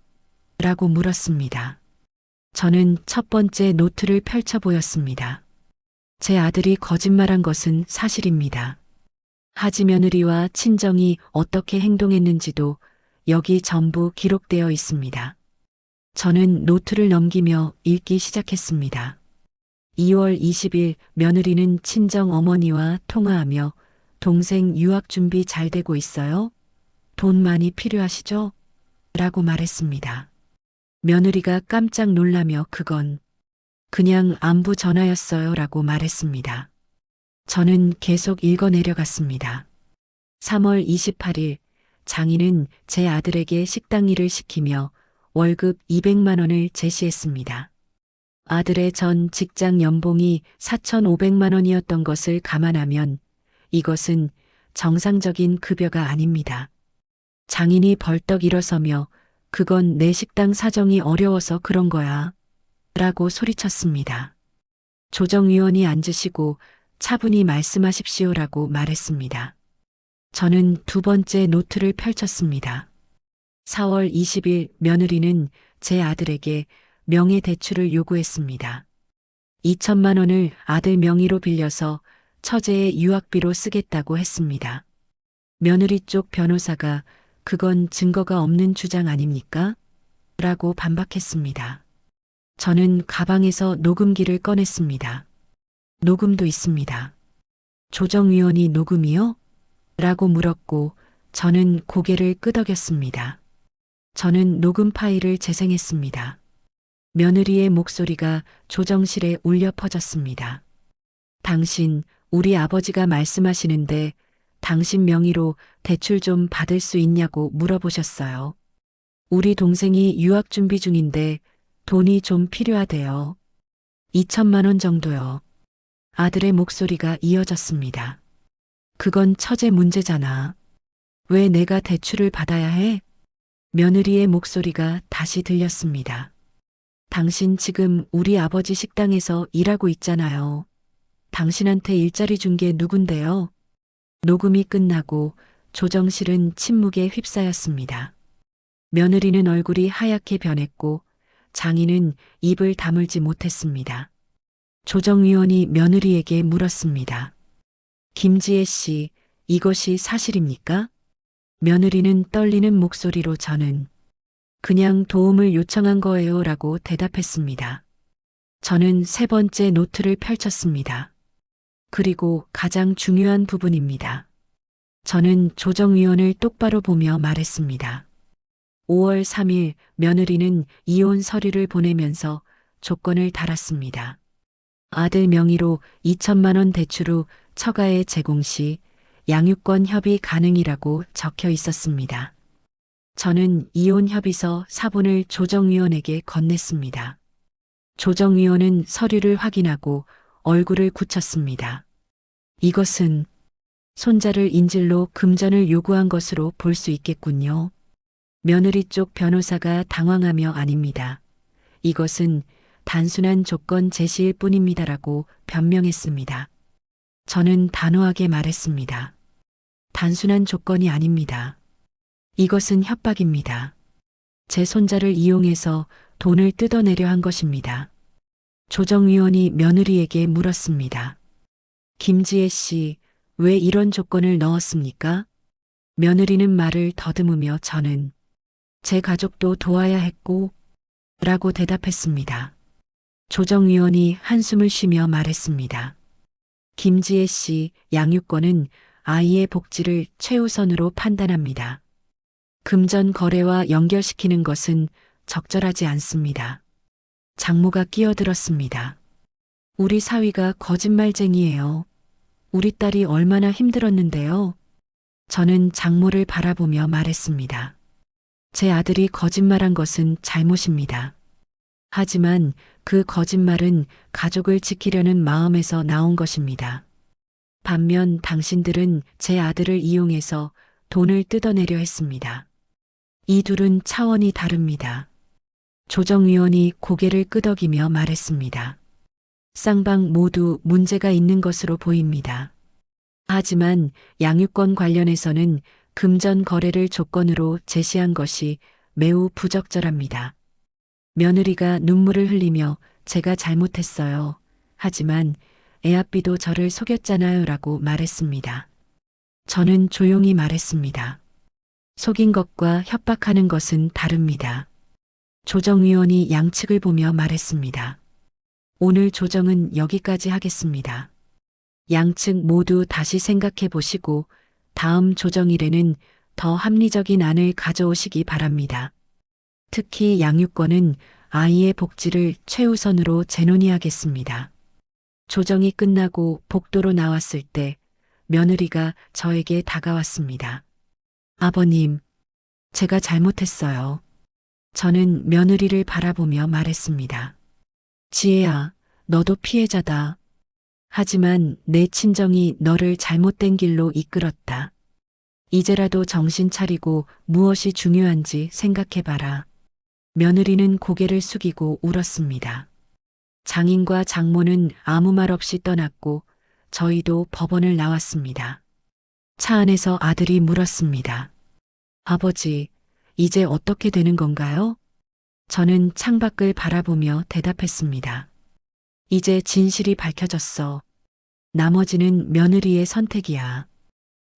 라고 물었습니다. 저는 첫 번째 노트를 펼쳐 보였습니다. 제 아들이 거짓말한 것은 사실입니다. 하지 며느리와 친정이 어떻게 행동했는지도 여기 전부 기록되어 있습니다. 저는 노트를 넘기며 읽기 시작했습니다. 2월 20일 며느리는 친정 어머니와 통화하며 동생 유학 준비 잘 되고 있어요? 돈 많이 필요하시죠? 라고 말했습니다. 며느리가 깜짝 놀라며 그건 그냥 안부 전화였어요 라고 말했습니다. 저는 계속 읽어 내려갔습니다. 3월 28일 장인은 제 아들에게 식당 일을 시키며 월급 200만 원을 제시했습니다. 아들의 전 직장 연봉이 4,500만 원이었던 것을 감안하면 이것은 정상적인 급여가 아닙니다. 장인이 벌떡 일어서며 그건 내 식당 사정이 어려워서 그런 거야 라고 소리쳤습니다. 조정위원이 앉으시고 차분히 말씀하십시오라고 말했습니다. 저는 두 번째 노트를 펼쳤습니다. 4월 20일 며느리는 제 아들에게 명예대출을 요구했습니다. 2천만 원을 아들 명의로 빌려서 처제의 유학비로 쓰겠다고 했습니다. 며느리 쪽 변호사가 그건 증거가 없는 주장 아닙니까? 라고 반박했습니다. 저는 가방에서 녹음기를 꺼냈습니다. 녹음도 있습니다. 조정위원이 녹음이요? 라고 물었고 저는 고개를 끄덕였습니다. 저는 녹음 파일을 재생했습니다. 며느리의 목소리가 조정실에 울려 퍼졌습니다. 당신, 우리 아버지가 말씀하시는데 당신 명의로 대출 좀 받을 수 있냐고 물어보셨어요. 우리 동생이 유학 준비 중인데 돈이 좀 필요하대요. 2천만 원 정도요. 아들의 목소리가 이어졌습니다. 그건 처제 문제잖아. 왜 내가 대출을 받아야 해? 며느리의 목소리가 다시 들렸습니다. 당신 지금 우리 아버지 식당에서 일하고 있잖아요. 당신한테 일자리 준 게 누군데요? 녹음이 끝나고 조정실은 침묵에 휩싸였습니다. 며느리는 얼굴이 하얗게 변했고 장인은 입을 다물지 못했습니다. 조정위원이 며느리에게 물었습니다. 김지혜 씨, 이것이 사실입니까? 며느리는 떨리는 목소리로 저는 그냥 도움을 요청한 거예요 라고 대답했습니다. 저는 세 번째 노트를 펼쳤습니다. 그리고 가장 중요한 부분입니다. 저는 조정위원을 똑바로 보며 말했습니다. 5월 3일 며느리는 이혼 서류를 보내면서 조건을 달았습니다. 아들 명의로 2천만 원 대출 후 처가에 제공 시 양육권 협의 가능이라고 적혀 있었습니다. 저는 이혼 협의서 사본을 조정위원에게 건넸습니다. 조정위원은 서류를 확인하고 얼굴을 굳혔습니다. 이것은 손자를 인질로 금전을 요구한 것으로 볼 수 있겠군요. 며느리 쪽 변호사가 당황하며 아닙니다. 이것은 단순한 조건 제시일 뿐입니다라고 변명했습니다. 저는 단호하게 말했습니다. 단순한 조건이 아닙니다. 이것은 협박입니다. 제 손자를 이용해서 돈을 뜯어내려 한 것입니다. 조정위원이 며느리에게 물었습니다. 김지혜 씨, 왜 이런 조건을 넣었습니까? 며느리는 말을 더듬으며 저는 제 가족도 도와야 했고 라고 대답했습니다. 조정위원이 한숨을 쉬며 말했습니다. 김지혜 씨 양육권은 아이의 복지를 최우선으로 판단합니다. 금전 거래와 연결시키는 것은 적절하지 않습니다. 장모가 끼어들었습니다. 우리 사위가 거짓말쟁이에요. 우리 딸이 얼마나 힘들었는데요. 저는 장모를 바라보며 말했습니다. 제 아들이 거짓말한 것은 잘못입니다. 하지만 그 거짓말은 가족을 지키려는 마음에서 나온 것입니다. 반면 당신들은 제 아들을 이용해서 돈을 뜯어내려 했습니다. 이 둘은 차원이 다릅니다. 조정위원이 고개를 끄덕이며 말했습니다. 쌍방 모두 문제가 있는 것으로 보입니다. 하지만 양육권 관련해서는 금전 거래를 조건으로 제시한 것이 매우 부적절합니다. 며느리가 눈물을 흘리며 제가 잘못했어요. 하지만 애합비도 저를 속였잖아요 라고 말했습니다. 저는 조용히 말했습니다. 속인 것과 협박하는 것은 다릅니다. 조정위원이 양측을 보며 말했습니다. 오늘 조정은 여기까지 하겠습니다. 양측 모두 다시 생각해 보시고 다음 조정일에는 더 합리적인 안을 가져오시기 바랍니다. 특히 양육권은 아이의 복지를 최우선으로 재논의하겠습니다. 조정이 끝나고 복도로 나왔을 때 며느리가 저에게 다가왔습니다. 아버님, 제가 잘못했어요. 저는 며느리를 바라보며 말했습니다. 지혜야, 너도 피해자다. 하지만 내 친정이 너를 잘못된 길로 이끌었다. 이제라도 정신 차리고 무엇이 중요한지 생각해봐라. 며느리는 고개를 숙이고 울었습니다. 장인과 장모는 아무 말 없이 떠났고 저희도 법원을 나왔습니다. 차 안에서 아들이 물었습니다. 아버지, 이제 어떻게 되는 건가요? 저는 창밖을 바라보며 대답했습니다. 이제 진실이 밝혀졌어. 나머지는 며느리의 선택이야.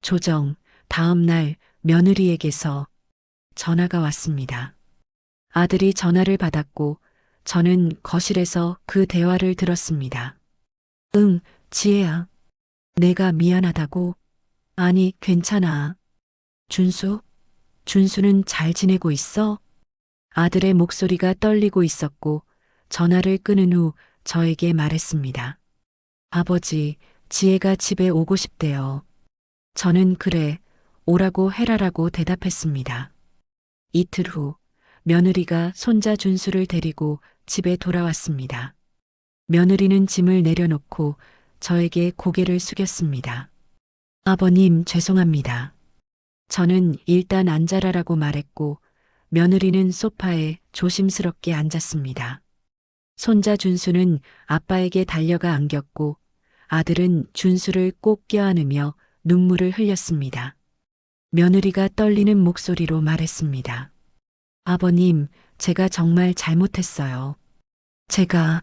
조정, 다음 날 며느리에게서 전화가 왔습니다. 아들이 전화를 받았고 저는 거실에서 그 대화를 들었습니다. 응, 지혜야. 내가 미안하다고? 아니, 괜찮아. 준수? 준수는 잘 지내고 있어? 아들의 목소리가 떨리고 있었고 전화를 끊은 후 저에게 말했습니다. 아버지, 지혜가 집에 오고 싶대요. 저는 그래, 오라고 해라라고 대답했습니다. 이틀 후 며느리가 손자 준수를 데리고 집에 돌아왔습니다. 며느리는 짐을 내려놓고 저에게 고개를 숙였습니다. 아버님, 죄송합니다. 저는 일단 앉아라라고 말했고 며느리는 소파에 조심스럽게 앉았습니다. 손자 준수는 아빠에게 달려가 안겼고 아들은 준수를 꼭 껴안으며 눈물을 흘렸습니다. 며느리가 떨리는 목소리로 말했습니다. 아버님, 제가 정말 잘못했어요. 제가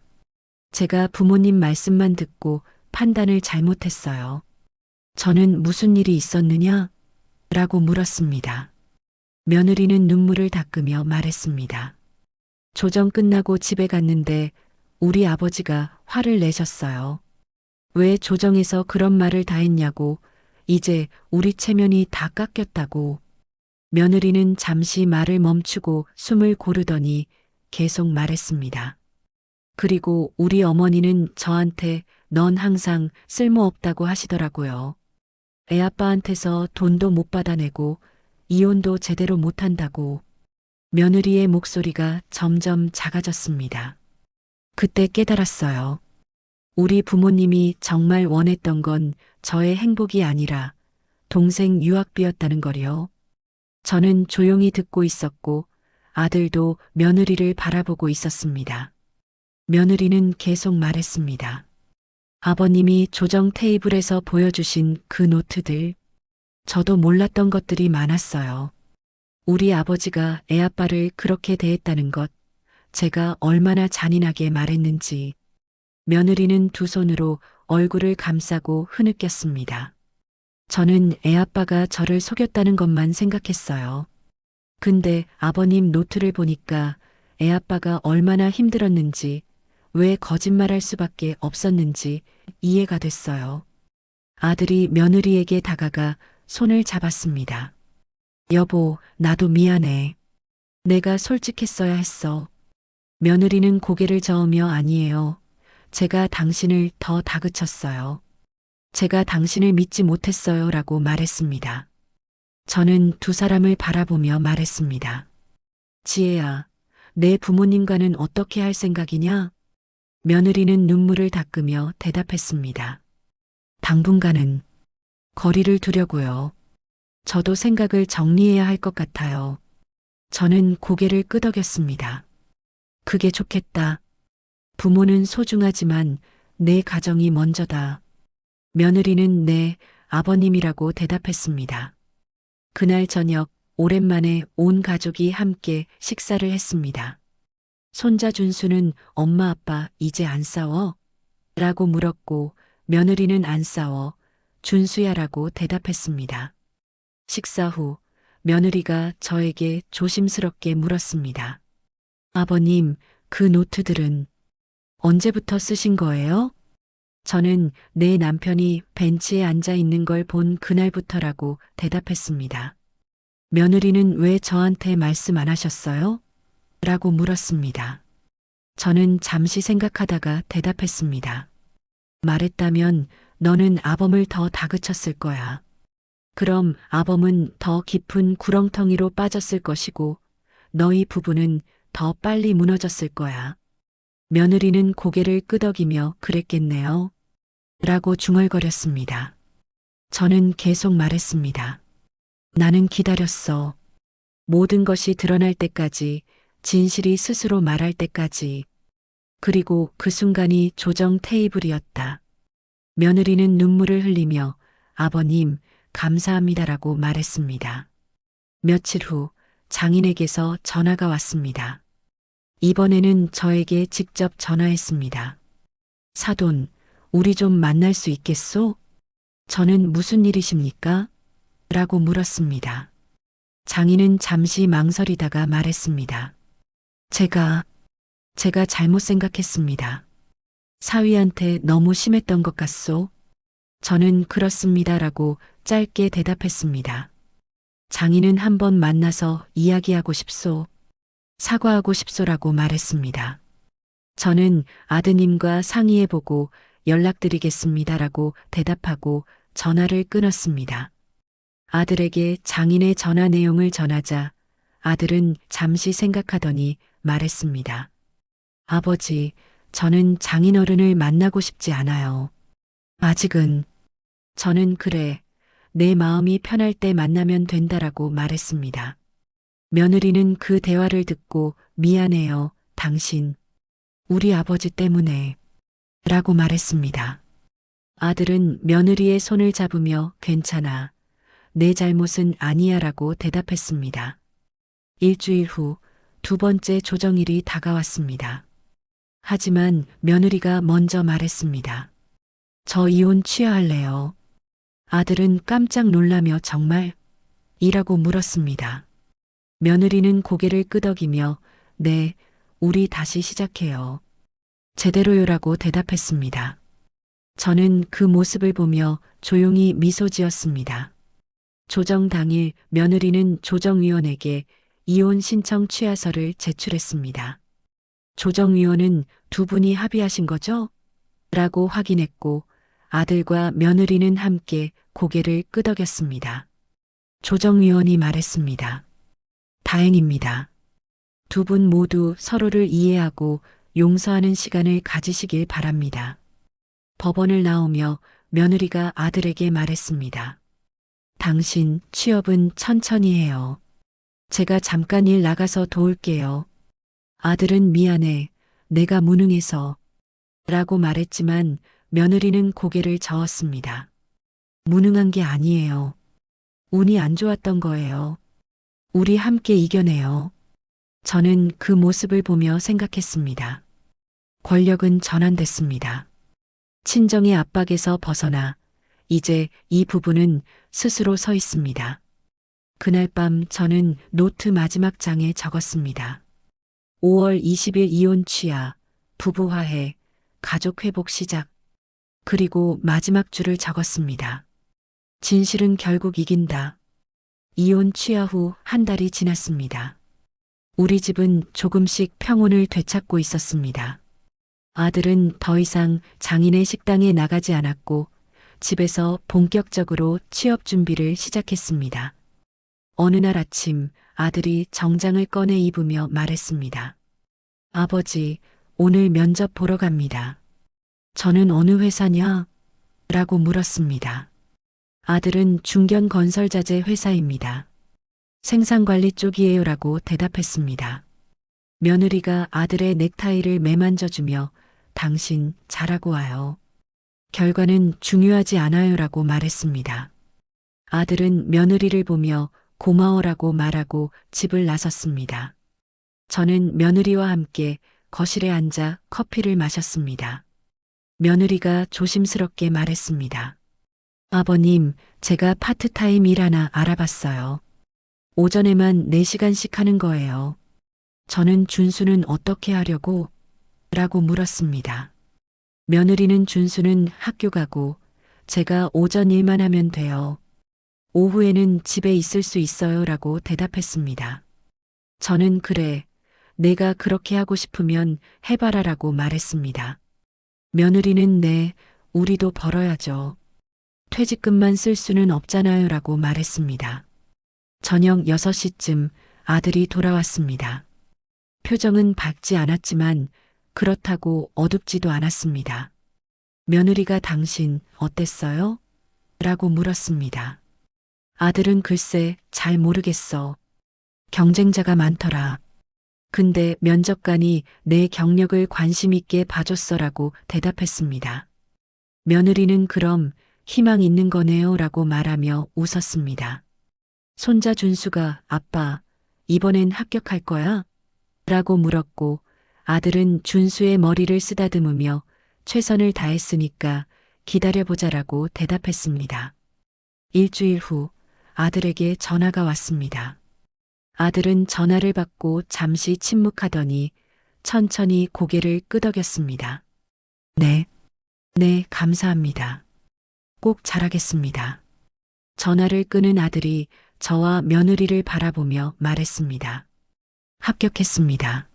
부모님 말씀만 듣고 판단을 잘못했어요. 저는 무슨 일이 있었느냐? 라고 물었습니다. 며느리는 눈물을 닦으며 말했습니다. 조정 끝나고 집에 갔는데 우리 아버지가 화를 내셨어요. 왜 조정에서 그런 말을 다 했냐고, 이제 우리 체면이 다 깎였다고. 며느리는 잠시 말을 멈추고 숨을 고르더니 계속 말했습니다. 그리고 우리 어머니는 저한테 넌 항상 쓸모없다고 하시더라고요. 애아빠한테서 돈도 못 받아내고 이혼도 제대로 못한다고. 며느리의 목소리가 점점 작아졌습니다. 그때 깨달았어요. 우리 부모님이 정말 원했던 건 저의 행복이 아니라 동생 유학비였다는 거요. 저는 조용히 듣고 있었고 아들도 며느리를 바라보고 있었습니다. 며느리는 계속 말했습니다. 아버님이 조정 테이블에서 보여주신 그 노트들, 저도 몰랐던 것들이 많았어요. 우리 아버지가 애아빠를 그렇게 대했다는 것, 제가 얼마나 잔인하게 말했는지. 며느리는 두 손으로 얼굴을 감싸고 흐느꼈습니다. 저는 애아빠가 저를 속였다는 것만 생각했어요. 근데 아버님 노트를 보니까 애아빠가 얼마나 힘들었는지, 왜 거짓말할 수밖에 없었는지 이해가 됐어요. 아들이 며느리에게 다가가 손을 잡았습니다. 여보, 나도 미안해. 내가 솔직했어야 했어. 며느리는 고개를 저으며 아니에요. 제가 당신을 더 다그쳤어요. 제가 당신을 믿지 못했어요. 라고 말했습니다. 저는 두 사람을 바라보며 말했습니다. 지혜야, 내 부모님과는 어떻게 할 생각이냐? 며느리는 눈물을 닦으며 대답했습니다. 당분간은 거리를 두려고요. 저도 생각을 정리해야 할 것 같아요. 저는 고개를 끄덕였습니다. 그게 좋겠다. 부모는 소중하지만 내 가정이 먼저다. 며느리는 네, 아버님이라고 대답했습니다. 그날 저녁 오랜만에 온 가족이 함께 식사를 했습니다. 손자 준수는 엄마 아빠 이제 안 싸워? 라고 물었고 며느리는 안 싸워. 준수야라고 대답했습니다. 식사 후 며느리가 저에게 조심스럽게 물었습니다. 아버님, 그 노트들은 언제부터 쓰신 거예요? 저는 내 남편이 벤치에 앉아 있는 걸 본 그날부터라고 대답했습니다. 며느리는 왜 저한테 말씀 안 하셨어요? 라고 물었습니다. 저는 잠시 생각하다가 대답했습니다. 말했다면 너는 아범을 더 다그쳤을 거야. 그럼 아범은 더 깊은 구렁텅이로 빠졌을 것이고 너희 부부는 더 빨리 무너졌을 거야. 며느리는 고개를 끄덕이며 그랬겠네요. 라고 중얼거렸습니다. 저는 계속 말했습니다. 나는 기다렸어. 모든 것이 드러날 때까지, 진실이 스스로 말할 때까지. 그리고 그 순간이 조정 테이블이었다. 며느리는 눈물을 흘리며 아버님, 감사합니다라고 말했습니다. 며칠 후 장인에게서 전화가 왔습니다. 이번에는 저에게 직접 전화했습니다. 사돈, 우리 좀 만날 수 있겠소? 저는 무슨 일이십니까? 라고 물었습니다. 장인은 잠시 망설이다가 말했습니다. 제가 잘못 생각했습니다. 사위한테 너무 심했던 것 같소? 저는 그렇습니다라고 짧게 대답했습니다. 장인은 한번 만나서 이야기하고 싶소. 사과하고 싶소라고 말했습니다. 저는 아드님과 상의해보고 연락드리겠습니다라고 대답하고 전화를 끊었습니다. 아들에게 장인의 전화 내용을 전하자 아들은 잠시 생각하더니 말했습니다. 아버지, 저는 장인어른을 만나고 싶지 않아요. 아직은. 저는 그래, 내 마음이 편할 때 만나면 된다라고 말했습니다. 며느리는 그 대화를 듣고 미안해요, 당신. 우리 아버지 때문에. 라고 말했습니다. 아들은 며느리의 손을 잡으며 괜찮아. 내 잘못은 아니야 라고 대답했습니다. 일주일 후 두 번째 조정일이 다가왔습니다. 하지만 며느리가 먼저 말했습니다. 저 이혼 취하할래요. 아들은 깜짝 놀라며 정말? 이라고 물었습니다. 며느리는 고개를 끄덕이며 네, 우리 다시 시작해요. 제대로요라고 대답했습니다. 저는 그 모습을 보며 조용히 미소 지었습니다. 조정 당일 며느리는 조정위원에게 이혼 신청 취하서를 제출했습니다. 조정위원은 두 분이 합의하신 거죠? 라고 확인했고 아들과 며느리는 함께 고개를 끄덕였습니다. 조정위원이 말했습니다. 다행입니다. 두 분 모두 서로를 이해하고 용서하는 시간을 가지시길 바랍니다. 법원을 나오며 며느리가 아들에게 말했습니다. 당신 취업은 천천히 해요. 제가 잠깐 일 나가서 도울게요. 아들은 미안해. 내가 무능해서. 라고 말했지만 며느리는 고개를 저었습니다. 무능한 게 아니에요. 운이 안 좋았던 거예요. 우리 함께 이겨내요. 저는 그 모습을 보며 생각했습니다. 권력은 전환됐습니다. 친정의 압박에서 벗어나 이제 이 부부는 스스로 서 있습니다. 그날 밤 저는 노트 마지막 장에 적었습니다. 5월 20일 이혼 취하, 부부 화해, 가족 회복 시작. 그리고 마지막 줄을 적었습니다. 진실은 결국 이긴다. 이혼 취하 후 한 달이 지났습니다. 우리 집은 조금씩 평온을 되찾고 있었습니다. 아들은 더 이상 장인의 식당에 나가지 않았고 집에서 본격적으로 취업 준비를 시작했습니다. 어느 날 아침 아들이 정장을 꺼내 입으며 말했습니다. 아버지, 오늘 면접 보러 갑니다. 저는 어느 회사냐? 라고 물었습니다. 아들은 중견건설자재 회사입니다. 생산관리 쪽이에요 라고 대답했습니다. 며느리가 아들의 넥타이를 매만져주며 당신 잘하고 와요. 결과는 중요하지 않아요 라고 말했습니다. 아들은 며느리를 보며 고마워라고 말하고 집을 나섰습니다. 저는 며느리와 함께 거실에 앉아 커피를 마셨습니다. 며느리가 조심스럽게 말했습니다. 아버님, 제가 파트타임 일 하나 알아봤어요. 오전에만 4시간씩 하는 거예요. 저는 준수는 어떻게 하려고? 라고 물었습니다. 며느리는 준수는 학교 가고 제가 오전 일만 하면 돼요. 오후에는 집에 있을 수 있어요. 라고 대답했습니다. 저는 그래, 내가 그렇게 하고 싶으면 해봐라 라고 말했습니다. 며느리는 네, 우리도 벌어야죠. 퇴직금만 쓸 수는 없잖아요. 라고 말했습니다. 저녁 6시쯤 아들이 돌아왔습니다. 표정은 밝지 않았지만 그렇다고 어둡지도 않았습니다. 며느리가 당신 어땠어요? 라고 물었습니다. 아들은 글쎄 잘 모르겠어. 경쟁자가 많더라. 근데 면접관이 내 경력을 관심 있게 봐줬어라고 대답했습니다. 며느리는 그럼 희망 있는 거네요 라고 말하며 웃었습니다. 손자 준수가 아빠, 이번엔 합격할 거야? 라고 물었고 아들은 준수의 머리를 쓰다듬으며 최선을 다했으니까 기다려보자라고 대답했습니다. 일주일 후 아들에게 전화가 왔습니다. 아들은 전화를 받고 잠시 침묵하더니 천천히 고개를 끄덕였습니다. 네, 감사합니다. 꼭 잘하겠습니다. 전화를 끄는 아들이 저와 며느리를 바라보며 말했습니다. 합격했습니다.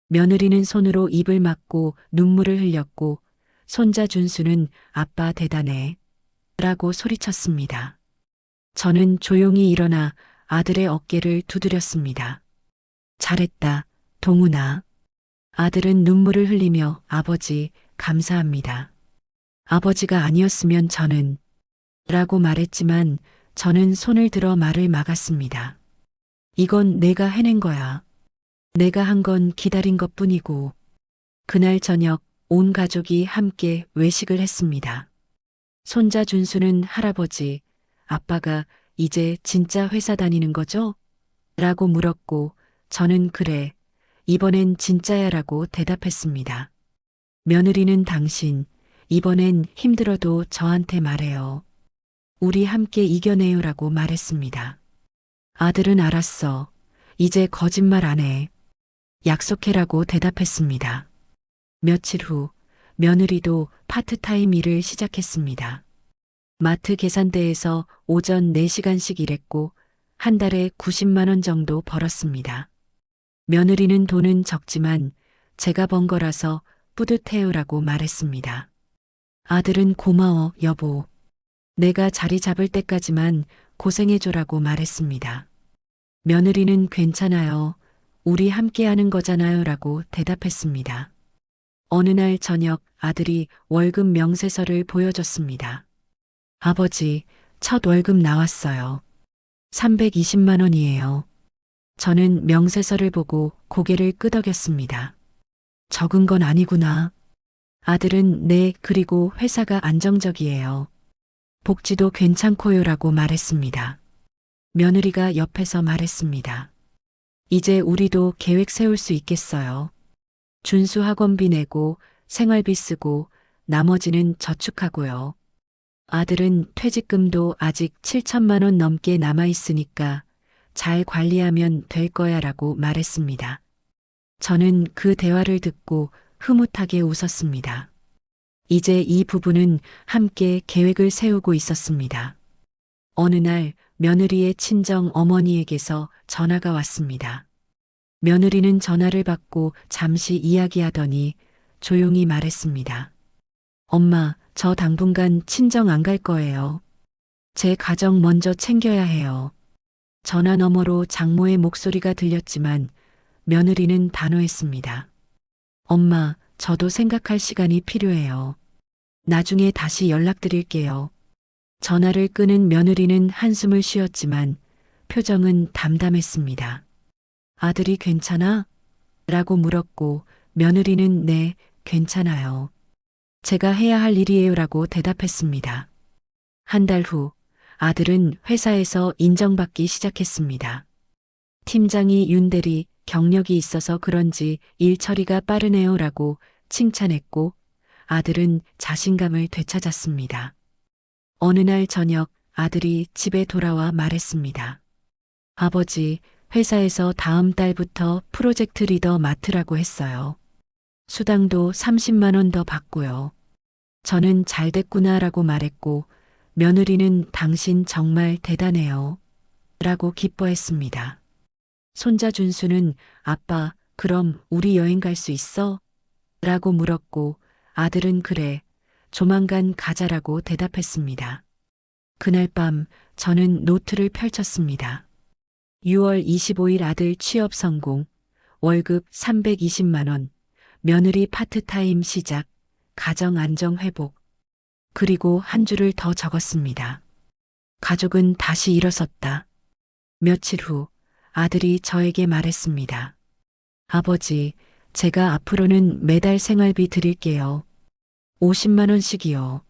며느리는 손으로 입을 막고 눈물을 흘렸고 손자 준수는 아빠 대단해 라고 소리쳤습니다. 저는 조용히 일어나 아들의 어깨를 두드렸습니다. 잘했다, 동훈아. 아들은 눈물을 흘리며 아버지, 감사합니다. 아버지가 아니었으면 저는 라고 말했지만 저는 손을 들어 말을 막았습니다. 이건 내가 해낸 거야. 내가 한 건 기다린 것 뿐이고. 그날 저녁 온 가족이 함께 외식을 했습니다. 손자 준수는 할아버지, 아빠가 이제 진짜 회사 다니는 거죠? 라고 물었고 저는 그래, 이번엔 진짜야 라고 대답했습니다. 며느리는 당신, 이번엔 힘들어도 저한테 말해요. 우리 함께 이겨내요 라고 말했습니다. 아들은 알았어. 이제 거짓말 안 해. 약속해라고 대답했습니다. 며칠 후 며느리도 파트타임 일을 시작했습니다. 마트 계산대에서 오전 4시간씩 일했고 한 달에 90만 원 정도 벌었습니다. 며느리는 돈은 적지만 제가 번 거라서 뿌듯해요라고 말했습니다. 아들은 고마워, 여보. 내가 자리 잡을 때까지만 고생해줘라고 말했습니다. 며느리는 괜찮아요. 우리 함께 하는 거잖아요 라고 대답했습니다. 어느 날 저녁 아들이 월급 명세서를 보여줬습니다. 아버지, 첫 월급 나왔어요. 320만 원이에요. 저는 명세서를 보고 고개를 끄덕였습니다. 적은 건 아니구나. 아들은 네, 그리고 회사가 안정적이에요. 복지도 괜찮고요라고 말했습니다. 며느리가 옆에서 말했습니다. 이제 우리도 계획 세울 수 있겠어요. 준수 학원비 내고 생활비 쓰고 나머지는 저축하고요. 아들은 퇴직금도 아직 7천만 원 넘게 남아 있으니까 잘 관리하면 될 거야 라고 말했습니다. 저는 그 대화를 듣고 흐뭇하게 웃었습니다. 이제 이 부부는 함께 계획을 세우고 있었습니다. 어느 날 며느리의 친정 어머니에게서 전화가 왔습니다. 며느리는 전화를 받고 잠시 이야기하더니 조용히 말했습니다. 엄마, 저 당분간 친정 안 갈 거예요. 제 가정 먼저 챙겨야 해요. 전화 너머로 장모의 목소리가 들렸지만 며느리는 단호했습니다. 엄마, 저도 생각할 시간이 필요해요. 나중에 다시 연락드릴게요. 전화를 끄는 며느리는 한숨을 쉬었지만 표정은 담담했습니다. 아들이 괜찮아? 라고 물었고 며느리는 네, 괜찮아요. 제가 해야 할 일이에요 라고 대답했습니다. 한 달 후 아들은 회사에서 인정받기 시작했습니다. 팀장이 윤대리 경력이 있어서 그런지 일 처리가 빠르네요 라고 칭찬했고 아들은 자신감을 되찾았습니다. 어느 날 저녁 아들이 집에 돌아와 말했습니다. 아버지, 회사에서 다음 달부터 프로젝트 리더 맡으라고 했어요. 수당도 30만 원 더 받고요. 저는 잘 됐구나라고 말했고, 며느리는 당신 정말 대단해요. 라고 기뻐했습니다. 손자 준수는 아빠, 그럼 우리 여행 갈 수 있어? 라고 물었고, 아들은 그래, 조만간 가자라고 대답했습니다. 그날 밤 저는 노트를 펼쳤습니다. 6월 25일 아들 취업 성공, 월급 320만 원, 며느리 파트타임 시작, 가정 안정 회복. 그리고 한 줄을 더 적었습니다. 가족은 다시 일어섰다. 며칠 후 아들이 저에게 말했습니다. 아버지, 제가 앞으로는 매달 생활비 드릴게요. 50만 원씩이요.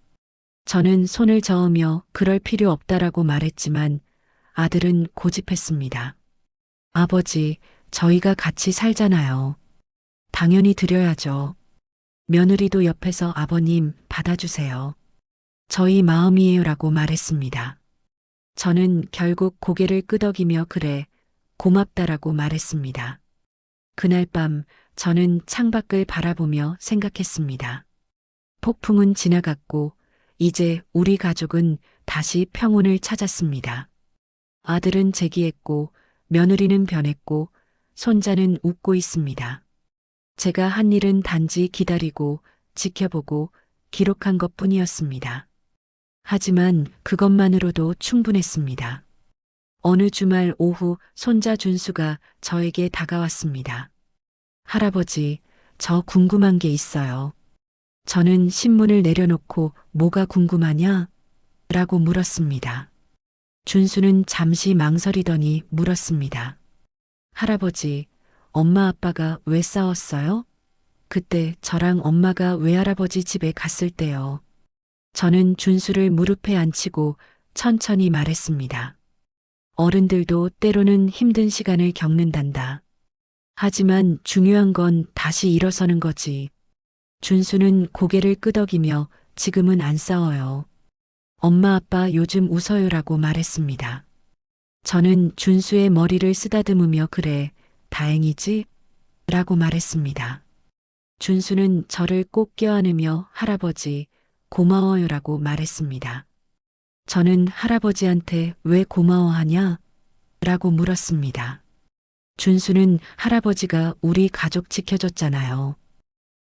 저는 손을 저으며 그럴 필요 없다라고 말했지만 아들은 고집했습니다. 아버지, 저희가 같이 살잖아요. 당연히 드려야죠. 며느리도 옆에서 아버님 받아주세요. 저희 마음이에요라고 말했습니다. 저는 결국 고개를 끄덕이며 그래, 고맙다라고 말했습니다. 그날 밤 저는 창밖을 바라보며 생각했습니다. 폭풍은 지나갔고 이제 우리 가족은 다시 평온을 찾았습니다. 아들은 재기했고 며느리는 변했고 손자는 웃고 있습니다. 제가 한 일은 단지 기다리고 지켜보고 기록한 것뿐이었습니다. 하지만 그것만으로도 충분했습니다. 어느 주말 오후 손자 준수가 저에게 다가왔습니다. 할아버지, 저 궁금한 게 있어요. 저는 신문을 내려놓고 뭐가 궁금하냐? 라고 물었습니다. 준수는 잠시 망설이더니 물었습니다. 할아버지, 엄마 아빠가 왜 싸웠어요? 그때 저랑 엄마가 외할아버지 집에 갔을 때요. 저는 준수를 무릎에 앉히고 천천히 말했습니다. 어른들도 때로는 힘든 시간을 겪는단다. 하지만 중요한 건 다시 일어서는 거지. 준수는 고개를 끄덕이며 지금은 안 싸워요. 엄마 아빠 요즘 웃어요라고 말했습니다. 저는 준수의 머리를 쓰다듬으며 그래, 다행이지? 라고 말했습니다. 준수는 저를 꼭 껴안으며 할아버지, 고마워요라고 말했습니다. 저는 할아버지한테 왜 고마워하냐? 라고 물었습니다. 준수는 할아버지가 우리 가족 지켜줬잖아요.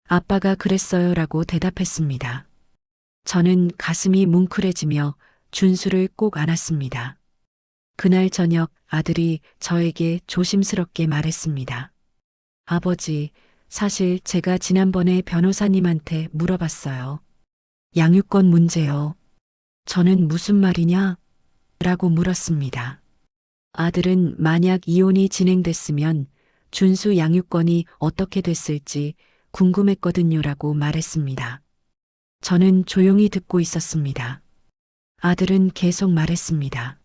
아빠가 그랬어요 라고 대답했습니다. 저는 가슴이 뭉클해지며 준수를 꼭 안았습니다. 그날 저녁 아들이 저에게 조심스럽게 말했습니다. 아버지, 사실 제가 지난번에 변호사님한테 물어봤어요. 양육권 문제요. 저는 무슨 말이냐? 라고 물었습니다. 아들은 만약 이혼이 진행됐으면 준수 양육권이 어떻게 됐을지 궁금했거든요라고 말했습니다. 저는 조용히 듣고 있었습니다. 아들은 계속 말했습니다.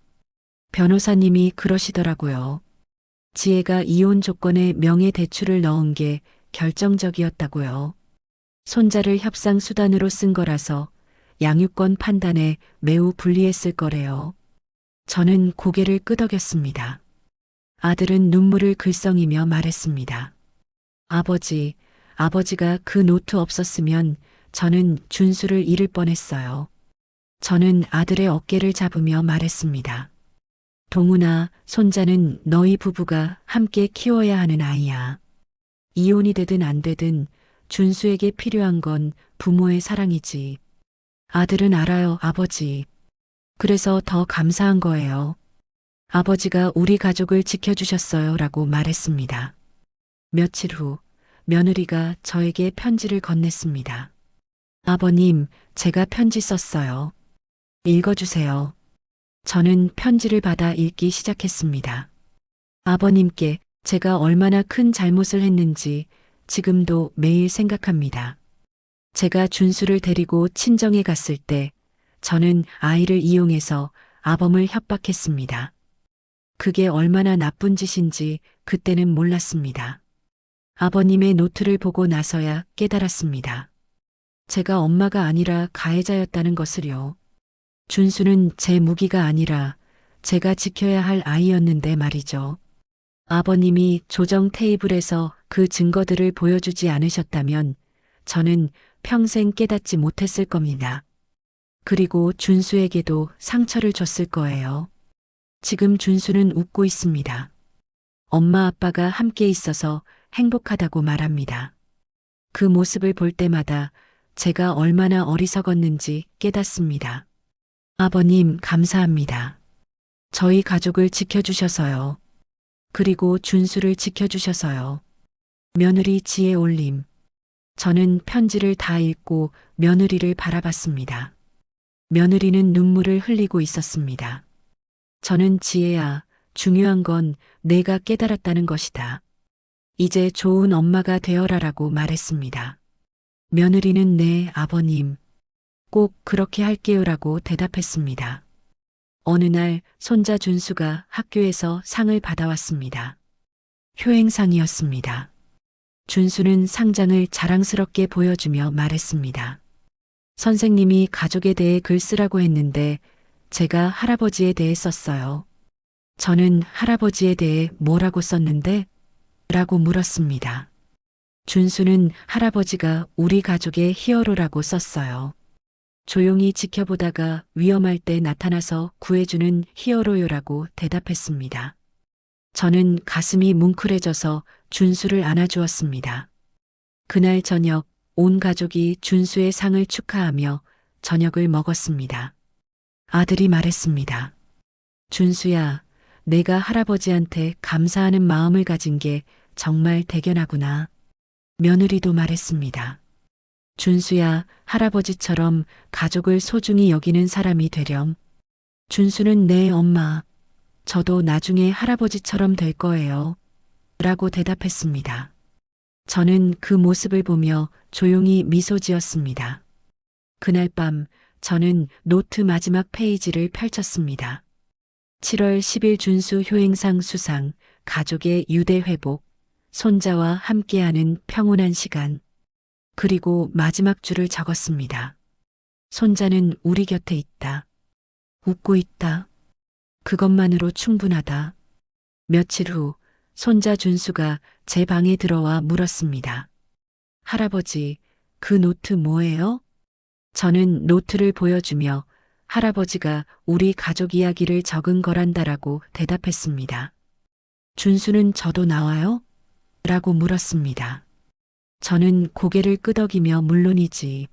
변호사님이 그러시더라고요. 지혜가 이혼 조건에 명예 대출을 넣은 게 결정적이었다고요. 손자를 협상 수단으로 쓴 거라서 양육권 판단에 매우 불리했을 거래요. 저는 고개를 끄덕였습니다. 아들은 눈물을 글썽이며 말했습니다. 아버지, 아버지가 그 노트 없었으면 저는 준수를 잃을 뻔했어요. 저는 아들의 어깨를 잡으며 말했습니다. 동훈아, 손자는 너희 부부가 함께 키워야 하는 아이야. 이혼이 되든 안 되든 준수에게 필요한 건 부모의 사랑이지. 아들은 알아요, 아버지. 그래서 더 감사한 거예요. 아버지가 우리 가족을 지켜주셨어요 라고 말했습니다. 며칠 후 며느리가 저에게 편지를 건넸습니다. 아버님, 제가 편지 썼어요. 읽어주세요. 저는 편지를 받아 읽기 시작했습니다. 아버님께 제가 얼마나 큰 잘못을 했는지 지금도 매일 생각합니다. 제가 준수를 데리고 친정에 갔을 때 저는 아이를 이용해서 아범을 협박했습니다. 그게 얼마나 나쁜 짓인지 그때는 몰랐습니다. 아버님의 노트를 보고 나서야 깨달았습니다. 제가 엄마가 아니라 가해자였다는 것을요. 준수는 제 무기가 아니라 제가 지켜야 할 아이였는데 말이죠. 아버님이 조정 테이블에서 그 증거들을 보여주지 않으셨다면 저는 평생 깨닫지 못했을 겁니다. 그리고 준수에게도 상처를 줬을 거예요. 지금 준수는 웃고 있습니다. 엄마 아빠가 함께 있어서 행복하다고 말합니다. 그 모습을 볼 때마다 제가 얼마나 어리석었는지 깨닫습니다. 아버님, 감사합니다. 저희 가족을 지켜주셔서요. 그리고 준수를 지켜주셔서요. 며느리 지혜 올림. 저는 편지를 다 읽고 며느리를 바라봤습니다. 며느리는 눈물을 흘리고 있었습니다. 저는 지혜야, 중요한 건 내가 깨달았다는 것이다. 이제 좋은 엄마가 되어라라고 말했습니다. 며느리는 네, 아버님. 꼭 그렇게 할게요라고 대답했습니다. 어느 날 손자 준수가 학교에서 상을 받아왔습니다. 효행상이었습니다. 준수는 상장을 자랑스럽게 보여주며 말했습니다. 선생님이 가족에 대해 글 쓰라고 했는데 제가 할아버지에 대해 썼어요. 저는 할아버지에 대해 뭐라고 썼는데? 라고 물었습니다. 준수는 할아버지가 우리 가족의 히어로라고 썼어요. 조용히 지켜보다가 위험할 때 나타나서 구해주는 히어로요라고 대답했습니다. 저는 가슴이 뭉클해져서 준수를 안아주었습니다. 그날 저녁 온 가족이 준수의 상을 축하하며 저녁을 먹었습니다. 아들이 말했습니다. 준수야, 내가 할아버지한테 감사하는 마음을 가진 게 정말 대견하구나. 며느리도 말했습니다. 준수야, 할아버지처럼 가족을 소중히 여기는 사람이 되렴. 준수는 네, 엄마. 저도 나중에 할아버지처럼 될 거예요. 라고 대답했습니다. 저는 그 모습을 보며 조용히 미소 지었습니다. 그날 밤 저는 노트 마지막 페이지를 펼쳤습니다. 7월 10일 준수 효행상 수상, 가족의 유대 회복, 손자와 함께하는 평온한 시간. 그리고 마지막 줄을 적었습니다. 손자는 우리 곁에 있다. 웃고 있다. 그것만으로 충분하다. 며칠 후 손자 준수가 제 방에 들어와 물었습니다. 할아버지, 그 노트 뭐예요? 저는 노트를 보여주며 할아버지가 우리 가족 이야기를 적은 거란다라고 대답했습니다. 준수는 저도 나와요? 라고 물었습니다. 저는 고개를 끄덕이며 물론이지.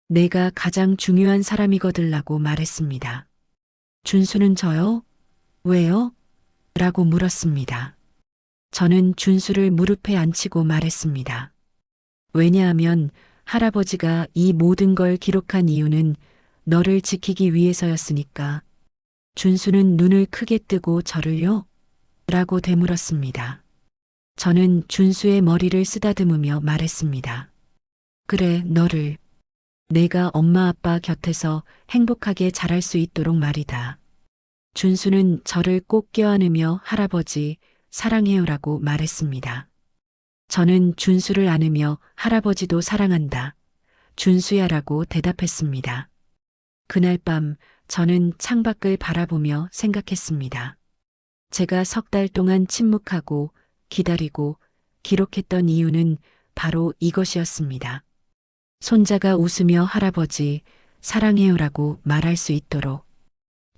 내가 가장 중요한 사람이거들라고 말했습니다. 준수는 저요? 왜요? 라고 물었습니다. 저는 준수를 무릎에 앉히고 말했습니다. 왜냐하면 할아버지가 이 모든 걸 기록한 이유는 너를 지키기 위해서였으니까. 준수는 눈을 크게 뜨고 저를요? 라고 되물었습니다. 저는 준수의 머리를 쓰다듬으며 말했습니다. 그래, 너를. 내가 엄마 아빠 곁에서 행복하게 자랄 수 있도록 말이다. 준수는 저를 꼭 껴안으며 할아버지, 사랑해요라고 말했습니다. 저는 준수를 안으며 할아버지도 사랑한다. 준수야라고 대답했습니다. 그날 밤 저는 창밖을 바라보며 생각했습니다. 제가 석 달 동안 침묵하고 기다리고 기록했던 이유는 바로 이것이었습니다. 손자가 웃으며 할아버지, 사랑해요라고 말할 수 있도록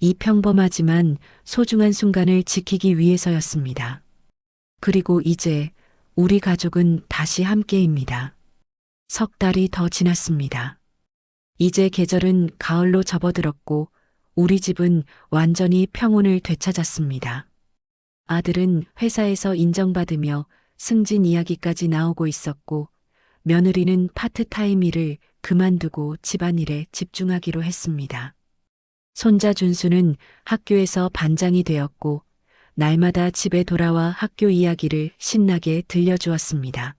이 평범하지만 소중한 순간을 지키기 위해서였습니다. 그리고 이제 우리 가족은 다시 함께입니다. 석 달이 더 지났습니다. 이제 계절은 가을로 접어들었고 우리 집은 완전히 평온을 되찾았습니다. 아들은 회사에서 인정받으며 승진 이야기까지 나오고 있었고 며느리는 파트타임 일을 그만두고 집안일에 집중하기로 했습니다. 손자 준수는 학교에서 반장이 되었고 날마다 집에 돌아와 학교 이야기를 신나게 들려주었습니다.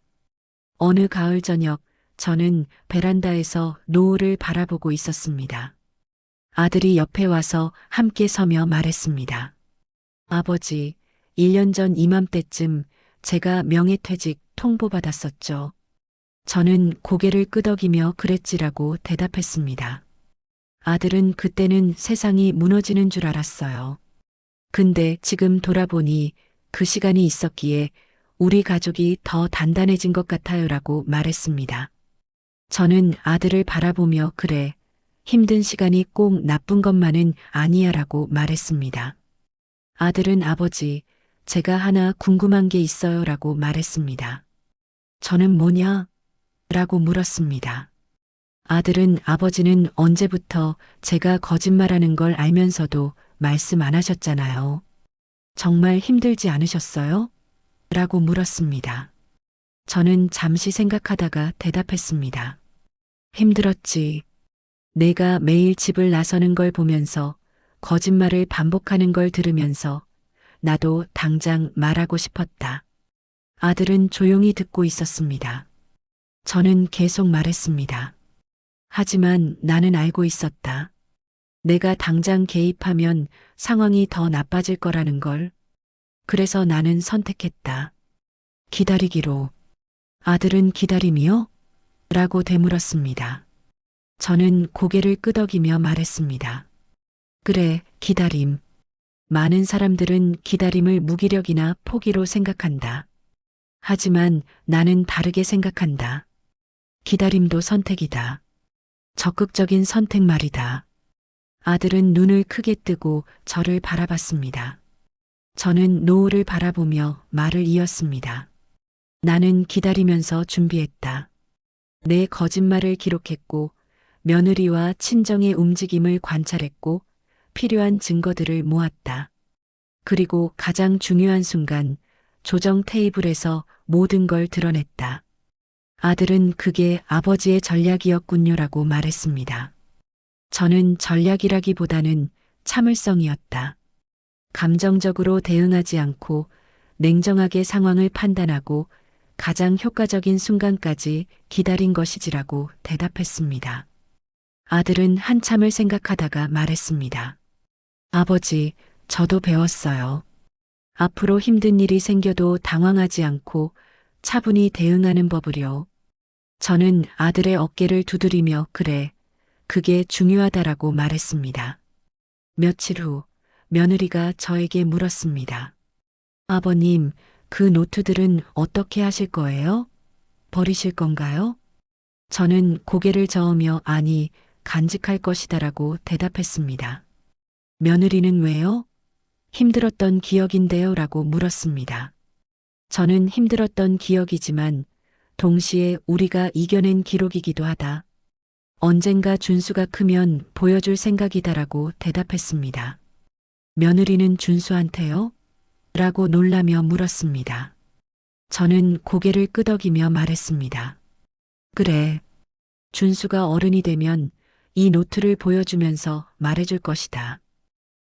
어느 가을 저녁 저는 베란다에서 노을을 바라보고 있었습니다. 아들이 옆에 와서 함께 서며 말했습니다. 아버지, 1년 전 이맘때쯤 제가 명예퇴직 통보받았었죠. 저는 고개를 끄덕이며 그랬지라고 대답했습니다. 아들은 그때는 세상이 무너지는 줄 알았어요. 근데 지금 돌아보니 그 시간이 있었기에 우리 가족이 더 단단해진 것 같아요라고 말했습니다. 저는 아들을 바라보며 그래, 힘든 시간이 꼭 나쁜 것만은 아니야라고 말했습니다. 아들은 아버지, 제가 하나 궁금한 게 있어요라고 말했습니다. 저는 뭐냐? 라고 물었습니다. 아들은 아버지는 언제부터 제가 거짓말하는 걸 알면서도 말씀 안 하셨잖아요. 정말 힘들지 않으셨어요? 라고 물었습니다. 저는 잠시 생각하다가 대답했습니다. 힘들었지. 내가 매일 집을 나서는 걸 보면서 거짓말을 반복하는 걸 들으면서 나도 당장 말하고 싶었다. 아들은 조용히 듣고 있었습니다. 저는 계속 말했습니다. 하지만 나는 알고 있었다. 내가 당장 개입하면 상황이 더 나빠질 거라는 걸. 그래서 나는 선택했다. 기다리기로. 아들은 기다림이요? 라고 되물었습니다. 저는 고개를 끄덕이며 말했습니다. 그래, 기다림. 많은 사람들은 기다림을 무기력이나 포기로 생각한다. 하지만 나는 다르게 생각한다. 기다림도 선택이다. 적극적인 선택 말이다. 아들은 눈을 크게 뜨고 저를 바라봤습니다. 저는 노을을 바라보며 말을 이었습니다. 나는 기다리면서 준비했다. 내 거짓말을 기록했고, 며느리와 친정의 움직임을 관찰했고, 필요한 증거들을 모았다. 그리고 가장 중요한 순간, 조정 테이블에서 모든 걸 드러냈다. 아들은 그게 아버지의 전략이었군요라고 말했습니다. 저는 전략이라기보다는 참을성이었다. 감정적으로 대응하지 않고 냉정하게 상황을 판단하고 가장 효과적인 순간까지 기다린 것이지라고 대답했습니다. 아들은 한참을 생각하다가 말했습니다. 아버지, 저도 배웠어요. 앞으로 힘든 일이 생겨도 당황하지 않고 차분히 대응하는 법을요. 저는 아들의 어깨를 두드리며 그래, 그게 중요하다라고 말했습니다. 며칠 후 며느리가 저에게 물었습니다. 아버님, 그 노트들은 어떻게 하실 거예요? 버리실 건가요? 저는 고개를 저으며 아니, 간직할 것이다라고 대답했습니다. 며느리는 왜요? 힘들었던 기억인데요 라고 물었습니다. 저는 힘들었던 기억이지만 동시에 우리가 이겨낸 기록이기도 하다. 언젠가 준수가 크면 보여줄 생각이다라고 대답했습니다. 며느리는 준수한테요? 라고 놀라며 물었습니다. 저는 고개를 끄덕이며 말했습니다. 그래. 준수가 어른이 되면 이 노트를 보여주면서 말해줄 것이다.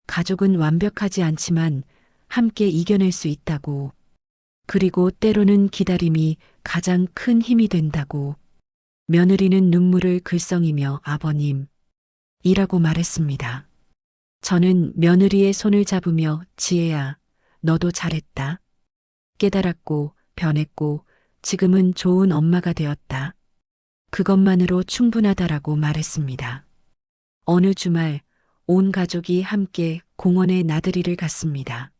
가족은 완벽하지 않지만 함께 이겨낼 수 있다고. 그리고 때로는 기다림이 가장 큰 힘이 된다고. 며느리는 눈물을 글썽이며 아버님, 이라고 말했습니다. 저는 며느리의 손을 잡으며 지혜야, 너도 잘했다. 깨달았고, 변했고, 지금은 좋은 엄마가 되었다. 그것만으로 충분하다라고 말했습니다. 어느 주말, 온 가족이 함께 공원에 나들이를 갔습니다.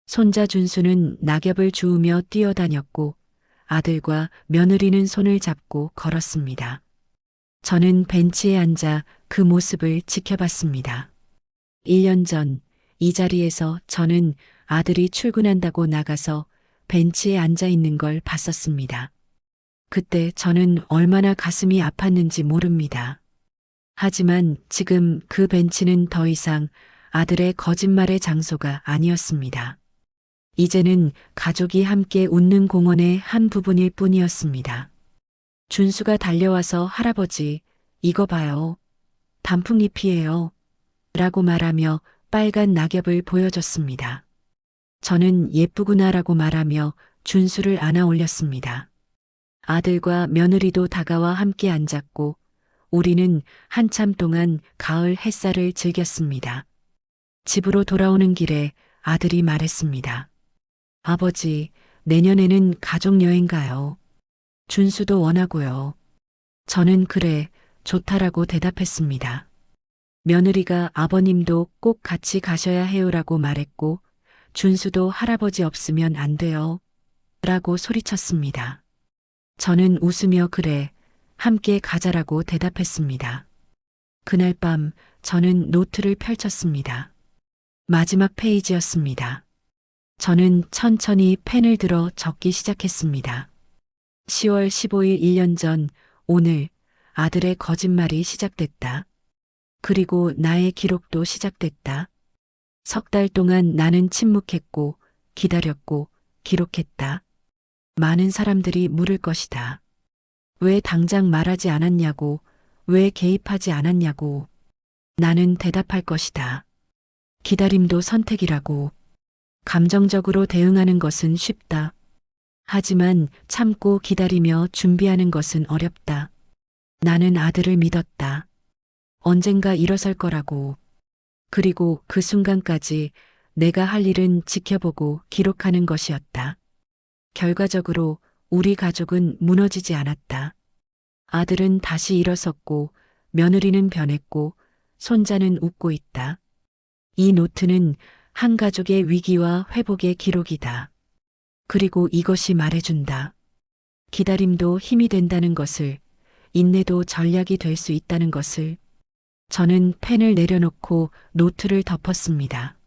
손자 준수는 낙엽을 주우며 뛰어다녔고 아들과 며느리는 손을 잡고 걸었습니다. 저는 벤치에 앉아 그 모습을 지켜봤습니다. 1년 전 이 자리에서 저는 아들이 출근한다고 나가서 벤치에 앉아 있는 걸 봤었습니다. 그때 저는 얼마나 가슴이 아팠는지 모릅니다. 하지만 지금 그 벤치는 더 이상 아들의 거짓말의 장소가 아니었습니다. 이제는 가족이 함께 웃는 공원의 한 부분일 뿐이었습니다. 준수가 달려와서 할아버지, 이거 봐요. 단풍잎이에요. 라고 말하며 빨간 낙엽을 보여줬습니다. 저는 예쁘구나라고 말하며 준수를 안아 올렸습니다. 아들과 며느리도 다가와 함께 앉았고 우리는 한참 동안 가을 햇살을 즐겼습니다. 집으로 돌아오는 길에 아들이 말했습니다. 아버지, 내년에는 가족여행 가요. 준수도 원하고요. 저는 그래, 좋다라고 대답했습니다. 며느리가 아버님도 꼭 같이 가셔야 해요라고 말했고 준수도 할아버지 없으면 안 돼요. 라고 소리쳤습니다. 저는 웃으며 그래, 함께 가자라고 대답했습니다. 그날 밤 저는 노트를 펼쳤습니다. 마지막 페이지였습니다. 저는 천천히 펜을 들어 적기 시작했습니다. 10월 15일 1년 전 오늘 아들의 거짓말이 시작됐다. 그리고 나의 기록도 시작됐다. 석 달 동안 나는 침묵했고 기다렸고 기록했다. 많은 사람들이 물을 것이다. 왜 당장 말하지 않았냐고, 왜 개입하지 않았냐고. 나는 대답할 것이다. 기다림도 선택이라고. 감정적으로 대응하는 것은 쉽다. 하지만 참고 기다리며 준비하는 것은 어렵다. 나는 아들을 믿었다. 언젠가 일어설 거라고. 그리고 그 순간까지 내가 할 일은 지켜보고 기록하는 것이었다. 결과적으로 우리 가족은 무너지지 않았다. 아들은 다시 일어섰고 며느리는 변했고 손자는 웃고 있다. 이 노트는 한 가족의 위기와 회복의 기록이다. 그리고 이것이 말해준다. 기다림도 힘이 된다는 것을, 인내도 전략이 될 수 있다는 것을. 저는 펜을 내려놓고 노트를 덮었습니다.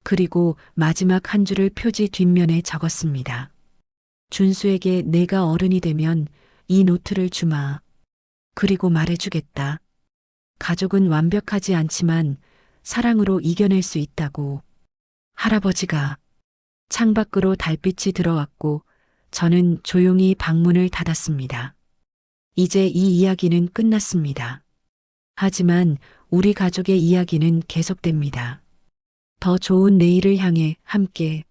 그리고 마지막 한 줄을 표지 뒷면에 적었습니다. 준수에게 내가 어른이 되면 이 노트를 주마. 그리고 말해주겠다. 가족은 완벽하지 않지만 사랑으로 이겨낼 수 있다고. 할아버지가 창밖으로 달빛이 들어왔고 저는 조용히 방문을 닫았습니다. 이제 이 이야기는 끝났습니다. 하지만 우리 가족의 이야기는 계속됩니다. 더 좋은 내일을 향해 함께